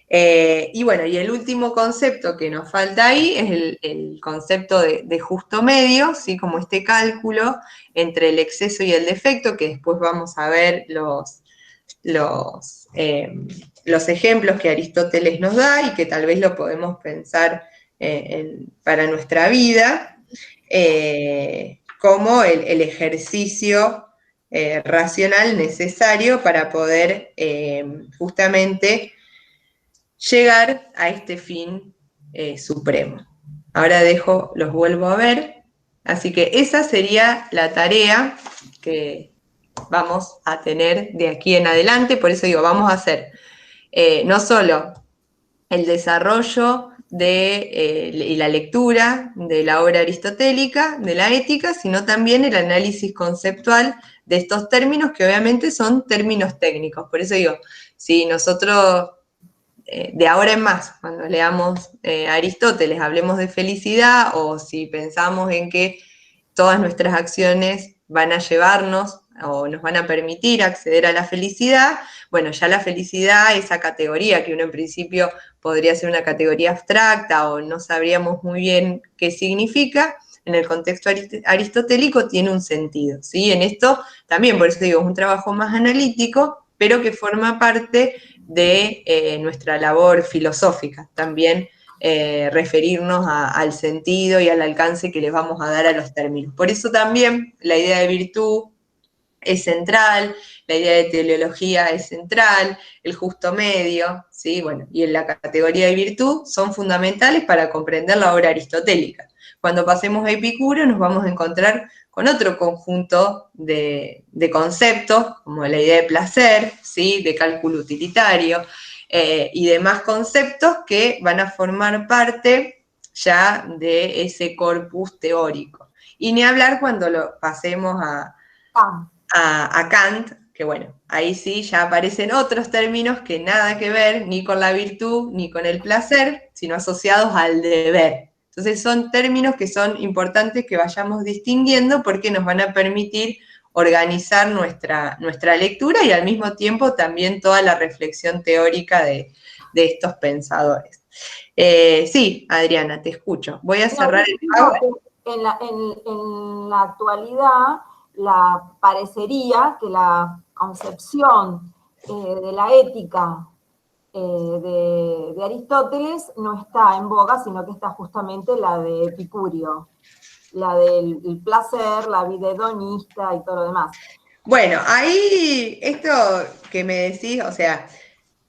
Y bueno, y el último concepto que nos falta ahí es el concepto de justo medio, ¿sí? Como este cálculo entre el exceso y el defecto, que después vamos a ver los ejemplos que Aristóteles nos da y que tal vez lo podemos pensar para nuestra vida, como el ejercicio racional necesario para poder justamente llegar a este fin supremo. Ahora los vuelvo a ver. Así que esa sería la tarea que vamos a tener de aquí en adelante. Por eso digo, vamos a hacer no solo el desarrollo y la lectura de la obra aristotélica, de la ética, sino también el análisis conceptual de estos términos, que obviamente son términos técnicos. Por eso digo, si nosotros de ahora en más, cuando leamos Aristóteles, hablemos de felicidad, o si pensamos en que todas nuestras acciones van a llevarnos o nos van a permitir acceder a la felicidad, bueno, ya la felicidad, esa categoría que uno en principio podría ser una categoría abstracta o no sabríamos muy bien qué significa, en el contexto aristotélico tiene un sentido, ¿sí? En esto también, por eso digo, es un trabajo más analítico, pero que forma parte de nuestra labor filosófica, también referirnos al sentido y al alcance que les vamos a dar a los términos. Por eso también la idea de virtud es central, la idea de teleología es central, el justo medio, ¿sí? Bueno, y en la categoría de virtud son fundamentales para comprender la obra aristotélica. Cuando pasemos a Epicuro nos vamos a encontrar con otro conjunto de conceptos, como la idea de placer, ¿sí? De cálculo utilitario, y demás conceptos que van a formar parte ya de ese corpus teórico. Y ni hablar cuando lo pasemos a Kant, que bueno, ahí sí ya aparecen otros términos que nada que ver ni con la virtud ni con el placer, sino asociados al deber. Entonces son términos que son importantes que vayamos distinguiendo porque nos van a permitir organizar nuestra lectura y al mismo tiempo también toda la reflexión teórica de estos pensadores. Sí, Adriana, te escucho. Voy a cerrar en la actualidad, parecería que la concepción de la ética de Aristóteles no está en boga, sino que está justamente la de Epicurio, la del placer, la vida hedonista y todo lo demás. Bueno, ahí esto que me decís, o sea,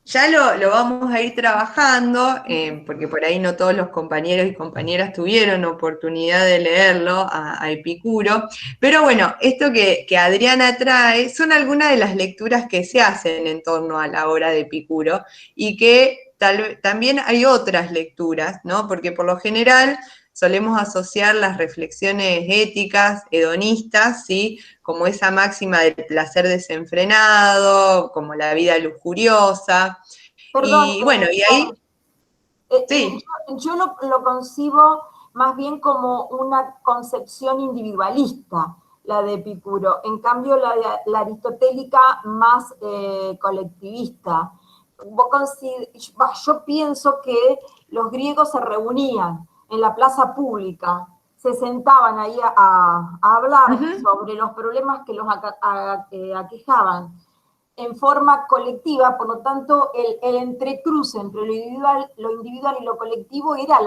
ya lo vamos a ir trabajando, porque por ahí no todos los compañeros y compañeras tuvieron oportunidad de leerlo a Epicuro, pero bueno, esto que Adriana trae son algunas de las lecturas que se hacen en torno a la obra de Epicuro y que también hay otras lecturas, ¿no? Porque por lo general solemos asociar las reflexiones éticas, hedonistas, ¿sí? Como esa máxima del placer desenfrenado, como la vida lujuriosa. Perdón, y bueno, y ahí... Sí. Yo lo concibo más bien como una concepción individualista, la de Epicuro. En cambio, la aristotélica más colectivista. Yo pienso que los griegos se reunían en la plaza pública, se sentaban ahí a hablar sobre los problemas que los aquejaban en forma colectiva, por lo tanto, el entrecruce entre lo individual y lo colectivo era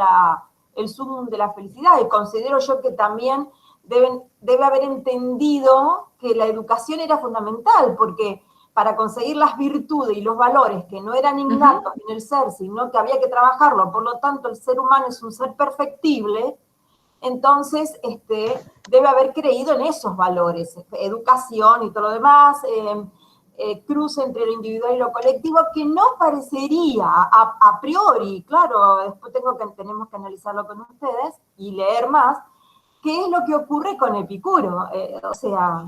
el sumum de la felicidad, y considero yo que también debe haber entendido que la educación era fundamental, porque para conseguir las virtudes y los valores que no eran innatos en el ser, sino que había que trabajarlo, por lo tanto el ser humano es un ser perfectible, entonces debe haber creído en esos valores, educación y todo lo demás, cruce entre lo individual y lo colectivo, que no parecería a priori, claro, después tenemos que analizarlo con ustedes y leer más, qué es lo que ocurre con Epicuro. O sea,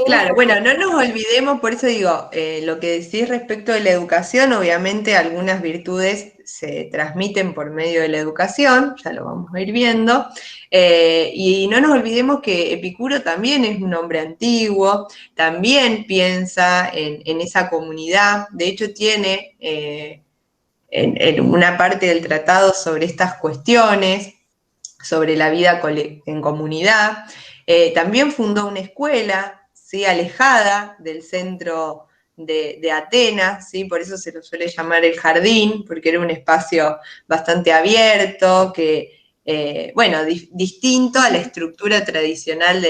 Claro, bueno, no nos olvidemos, por eso digo, lo que decís respecto de la educación, obviamente algunas virtudes se transmiten por medio de la educación, ya lo vamos a ir viendo, y no nos olvidemos que Epicuro también es un hombre antiguo, también piensa en esa comunidad, de hecho tiene en una parte del tratado sobre estas cuestiones, sobre la vida en comunidad. También fundó una escuela, ¿sí?, alejada del centro de Atenas, ¿sí? Por eso se lo suele llamar el jardín, porque era un espacio bastante abierto, bueno, distinto a la estructura tradicional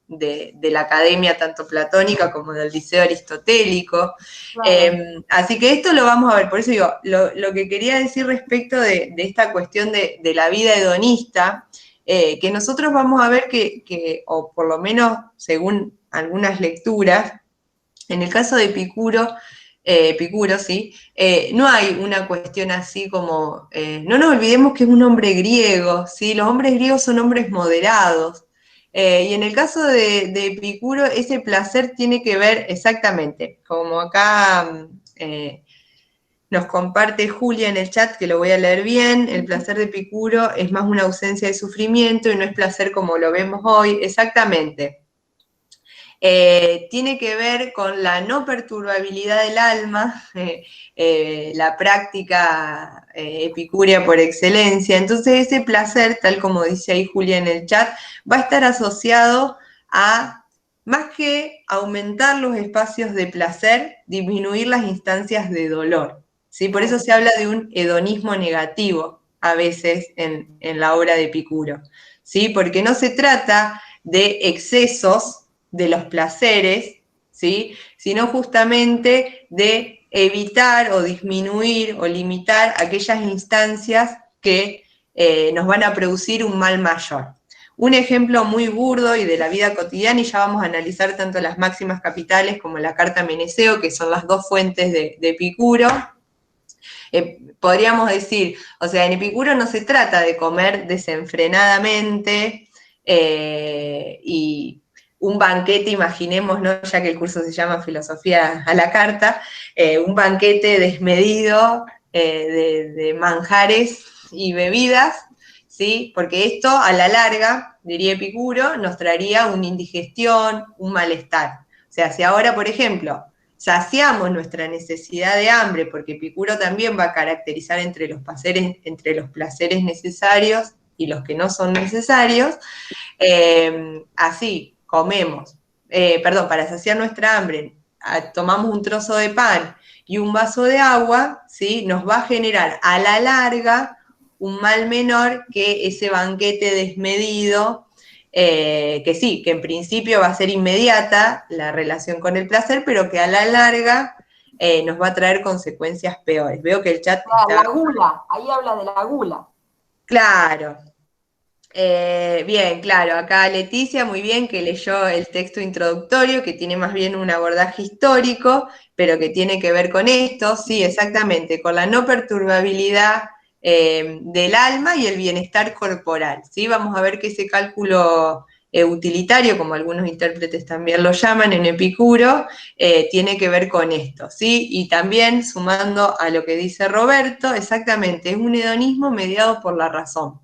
de la academia, tanto platónica como del liceo aristotélico. Claro. Así que esto lo vamos a ver, por eso digo, lo que quería decir respecto de esta cuestión de la vida hedonista, que nosotros vamos a ver o por lo menos según algunas lecturas, en el caso de Epicuro, sí, no hay una cuestión así como, no nos olvidemos que es un hombre griego, ¿sí? Los hombres griegos son hombres moderados, y en el caso de Epicuro, ese placer tiene que ver exactamente, como acá nos comparte Julia en el chat, que lo voy a leer bien, el placer de Epicuro es más una ausencia de sufrimiento y no es placer como lo vemos hoy, exactamente. Tiene que ver con la no perturbabilidad del alma, la práctica epicúrea por excelencia. Entonces ese placer, tal como dice ahí Julia en el chat, va a estar asociado a, más que aumentar los espacios de placer, disminuir las instancias de dolor, ¿sí? Por eso se habla de un hedonismo negativo a veces en la obra de Epicuro, ¿sí? Porque no se trata de excesos de los placeres, ¿sí?, sino justamente de evitar o disminuir o limitar aquellas instancias que nos van a producir un mal mayor. Un ejemplo muy burdo y de la vida cotidiana, y ya vamos a analizar tanto las máximas capitales como la carta Meneceo, que son las dos fuentes de Epicuro. Podríamos decir, o sea, en Epicuro no se trata de comer desenfrenadamente y un banquete, imaginemos, ¿no?, ya que el curso se llama Filosofía a la Carta, un banquete desmedido de manjares y bebidas, ¿sí? Porque esto a la larga, diría Epicuro, nos traería una indigestión, un malestar. O sea, si ahora, por ejemplo, saciamos nuestra necesidad de hambre, porque Epicuro también va a caracterizar entre los placeres necesarios y los que no son necesarios, así comemos, para saciar nuestra hambre, tomamos un trozo de pan y un vaso de agua, ¿sí?, nos va a generar a la larga un mal menor que ese banquete desmedido, que sí, que en principio va a ser inmediata la relación con el placer, pero que a la larga nos va a traer consecuencias peores. Veo que el chat está... La gula, ahí habla de la gula. Claro. Bien, claro, acá Leticia, muy bien, que leyó el texto introductorio, que tiene más bien un abordaje histórico, pero que tiene que ver con esto, sí, exactamente, con la no perturbabilidad del alma y el bienestar corporal, ¿sí? Vamos a ver que ese cálculo utilitario, como algunos intérpretes también lo llaman en Epicuro, tiene que ver con esto, ¿sí? Y también, sumando a lo que dice Roberto, exactamente, es un hedonismo mediado por la razón.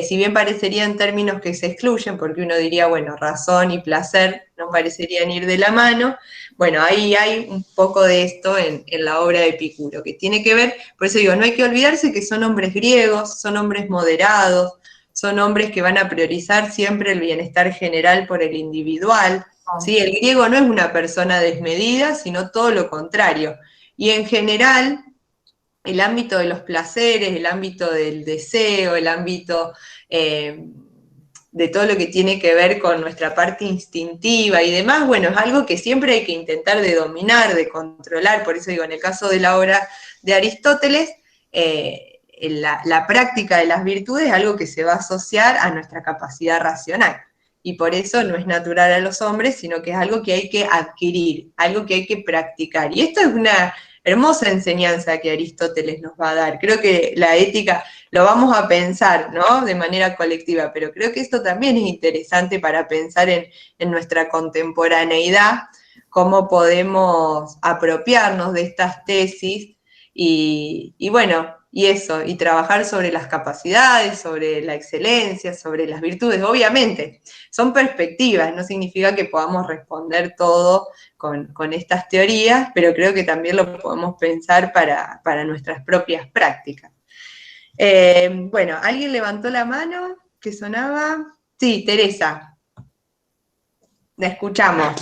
Si bien parecerían términos que se excluyen, porque uno diría, bueno, razón y placer no parecerían ir de la mano, bueno, ahí hay un poco de esto en la obra de Epicuro, que tiene que ver, por eso digo, no hay que olvidarse que son hombres griegos, son hombres moderados, son hombres que van a priorizar siempre el bienestar general por el individual, ¿sí? El griego no es una persona desmedida, sino todo lo contrario, y en general el ámbito de los placeres, el ámbito del deseo, el ámbito de todo lo que tiene que ver con nuestra parte instintiva y demás, bueno, es algo que siempre hay que intentar de dominar, de controlar. Por eso digo, en el caso de la obra de Aristóteles, la práctica de las virtudes es algo que se va a asociar a nuestra capacidad racional. y por eso no es natural a los hombres, sino que es algo que hay que adquirir, algo que hay que practicar. Y esto es una hermosa enseñanza que Aristóteles nos va a dar. Creo que la ética lo vamos a pensar, ¿no?, de manera colectiva, pero creo que esto también es interesante para pensar en nuestra contemporaneidad, cómo podemos apropiarnos de estas tesis y bueno, y eso, y trabajar sobre las capacidades, sobre la excelencia, sobre las virtudes. Obviamente, son perspectivas, no significa que podamos responder todo con estas teorías, pero creo que también lo podemos pensar para nuestras propias prácticas. Bueno, ¿alguien levantó la mano que sonaba? Sí, Teresa. La escuchamos.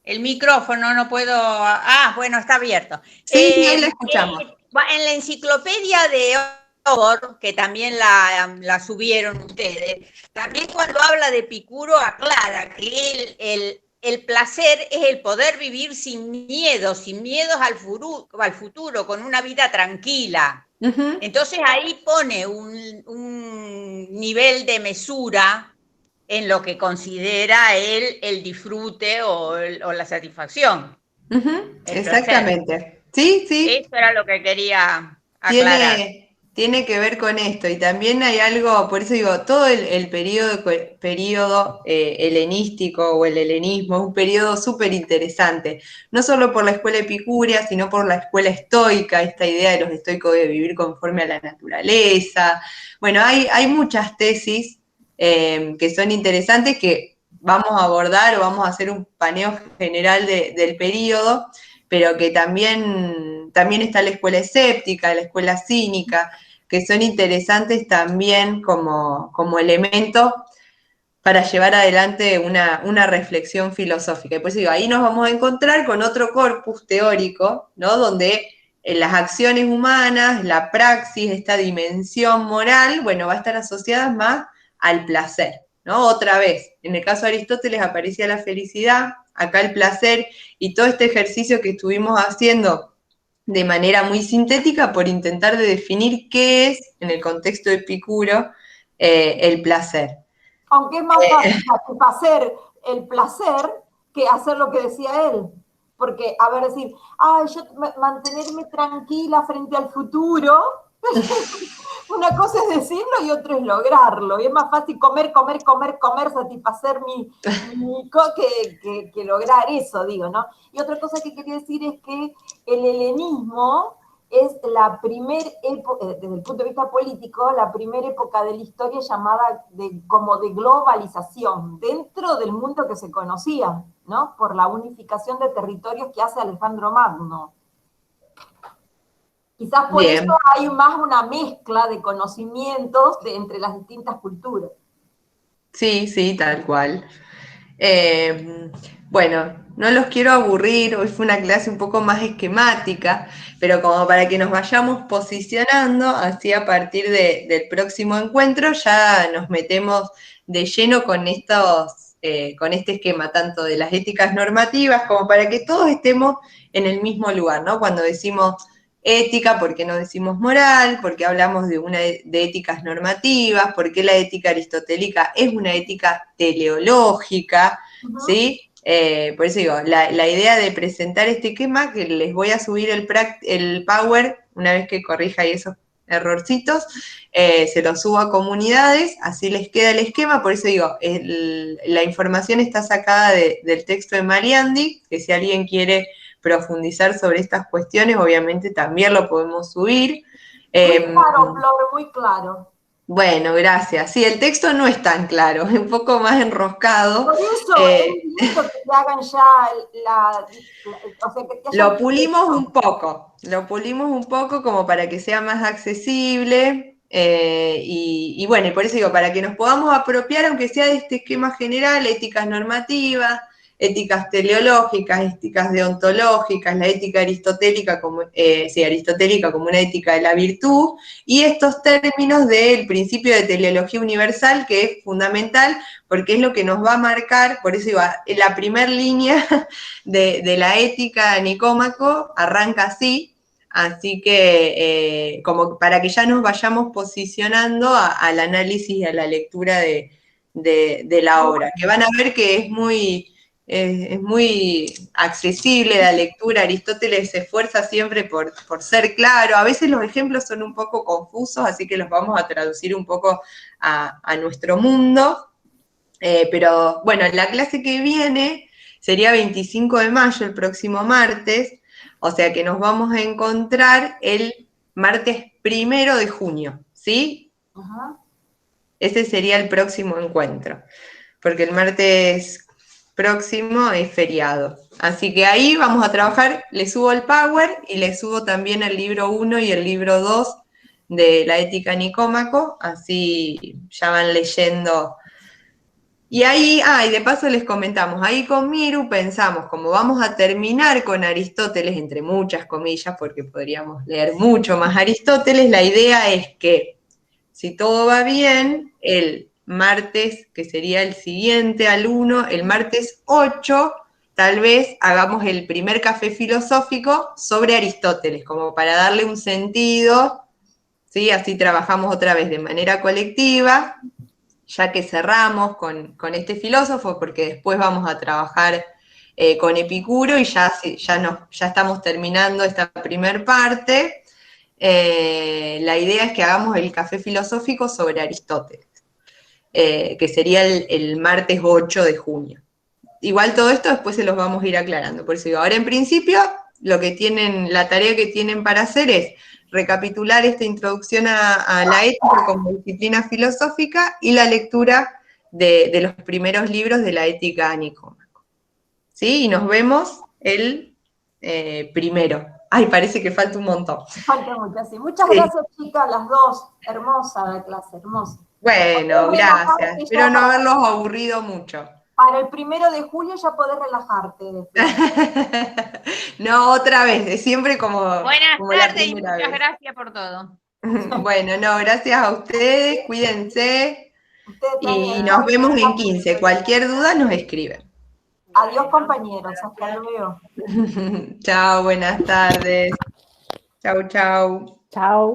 El micrófono no puedo... bueno, está abierto. Sí, ahí la escuchamos. En la enciclopedia de Oxford, que también la subieron ustedes, también cuando habla de Epicuro aclara que el placer es el poder vivir sin miedos al futuro, con una vida tranquila. Uh-huh. Entonces ahí pone un nivel de mesura en lo que considera él el disfrute o la satisfacción. Uh-huh. Exactamente. Sí, sí. Eso era lo que quería aclarar. Tiene que ver con esto, y también hay algo, por eso digo, todo el periodo helenístico o el helenismo es un periodo súper interesante, no solo por la escuela epicúrea, sino por la escuela estoica, esta idea de los estoicos de vivir conforme a la naturaleza. Bueno, hay muchas tesis que son interesantes, que vamos a abordar o vamos a hacer un paneo general del periodo, pero que también está la escuela escéptica, la escuela cínica, que son interesantes también como elemento para llevar adelante una reflexión filosófica. Y por eso digo, ahí nos vamos a encontrar con otro corpus teórico, ¿no?, donde en las acciones humanas, la praxis, esta dimensión moral, bueno, va a estar asociada más al placer, ¿no? Otra vez, en el caso de Aristóteles aparecía la felicidad, acá el placer, y todo este ejercicio que estuvimos haciendo de manera muy sintética por intentar de definir qué es, en el contexto de Epicuro, el placer. Aunque es más fácil satisfacer el placer que hacer lo que decía él. Porque, a ver, decir, yo mantenerme tranquila frente al futuro, una cosa es decirlo y otra es lograrlo. Y es más fácil comer, satisfacer que lograr eso, digo, ¿no? Y otra cosa que quería decir es que el helenismo es la primera época, desde el punto de vista político, la primera época de la historia llamada como de globalización, dentro del mundo que se conocía, ¿no? Por la unificación de territorios que hace Alejandro Magno. Quizás por eso hay más una mezcla de conocimientos entre las distintas culturas. Sí, tal cual. Bueno, no los quiero aburrir, hoy fue una clase un poco más esquemática, pero como para que nos vayamos posicionando, así a partir del próximo encuentro ya nos metemos de lleno con este esquema, tanto de las éticas normativas, como para que todos estemos en el mismo lugar, ¿no? Cuando decimos ética, ¿por qué no decimos moral? ¿Por qué hablamos de éticas normativas? ¿Por qué la ética aristotélica es una ética teleológica? Uh-huh. ¿Sí? Por eso digo, la idea de presentar este esquema, que les voy a subir el Power, una vez que corrija ahí esos errorcitos, se lo subo a comunidades, así les queda el esquema. Por eso digo, la información está sacada del texto de Mariandi, que si alguien quiere profundizar sobre estas cuestiones, obviamente también lo podemos subir. Muy claro, Flor, muy claro. Bueno, gracias. Sí, el texto no es tan claro, es un poco más enroscado. Por eso es lindo que te hagan ya o sea, que lo pulimos un poco como para que sea más accesible. Y bueno, y por eso digo, para que nos podamos apropiar, aunque sea de este esquema general, éticas normativas, éticas teleológicas, éticas deontológicas, la ética aristotélica como una ética de la virtud, y estos términos del principio de teleología universal, que es fundamental, porque es lo que nos va a marcar, por eso iba, la primera línea de la ética de Nicómaco arranca así: Así que, como para que ya nos vayamos posicionando al análisis y a la lectura de la obra, que van a ver que es muy accesible la lectura. Aristóteles se esfuerza siempre por ser claro. A veces los ejemplos son un poco confusos, así que los vamos a traducir un poco a nuestro mundo. Pero bueno, la clase que viene sería 25 de mayo, el próximo martes, o sea que nos vamos a encontrar el martes 1 de junio, ¿sí? Ajá. Ese sería el próximo encuentro, porque el martes próximo es feriado. Así que ahí vamos a trabajar, le subo el Power y le subo también el libro 1 y el libro 2 de la Ética Nicómaco, así ya van leyendo. Y ahí, y de paso les comentamos, ahí con Miru pensamos, como vamos a terminar con Aristóteles, entre muchas comillas, porque podríamos leer mucho más Aristóteles, la idea es que, si todo va bien, el martes, que sería el siguiente al 1, el martes 8, tal vez hagamos el primer café filosófico sobre Aristóteles, como para darle un sentido, ¿sí? Así trabajamos otra vez de manera colectiva, ya que cerramos con este filósofo, porque después vamos a trabajar con Epicuro y ya estamos terminando esta primer parte. La idea es que hagamos el café filosófico sobre Aristóteles, que sería el martes 8 de junio. Igual todo esto después se los vamos a ir aclarando, por eso digo, ahora en principio la tarea que tienen para hacer es recapitular esta introducción a la ética como disciplina filosófica y la lectura de los primeros libros de la Ética a Nicómaco. ¿Sí? Y nos vemos el 1. Ay, parece que falta un montón. Falta mucho, sí. Muchas gracias, chicas, las dos. Hermosa la clase, hermosa. Bueno, gracias. Espero no haberlos aburrido mucho. Para el 1 de julio ya podés relajarte. No, otra vez, siempre como Buenas tardes y muchas vez. Gracias por todo. Bueno, no, gracias a ustedes, cuídense y nos vemos en 15. Cualquier duda nos escriben. Adiós, compañeros, hasta luego. Chao, buenas tardes. Chau, chau. Chao.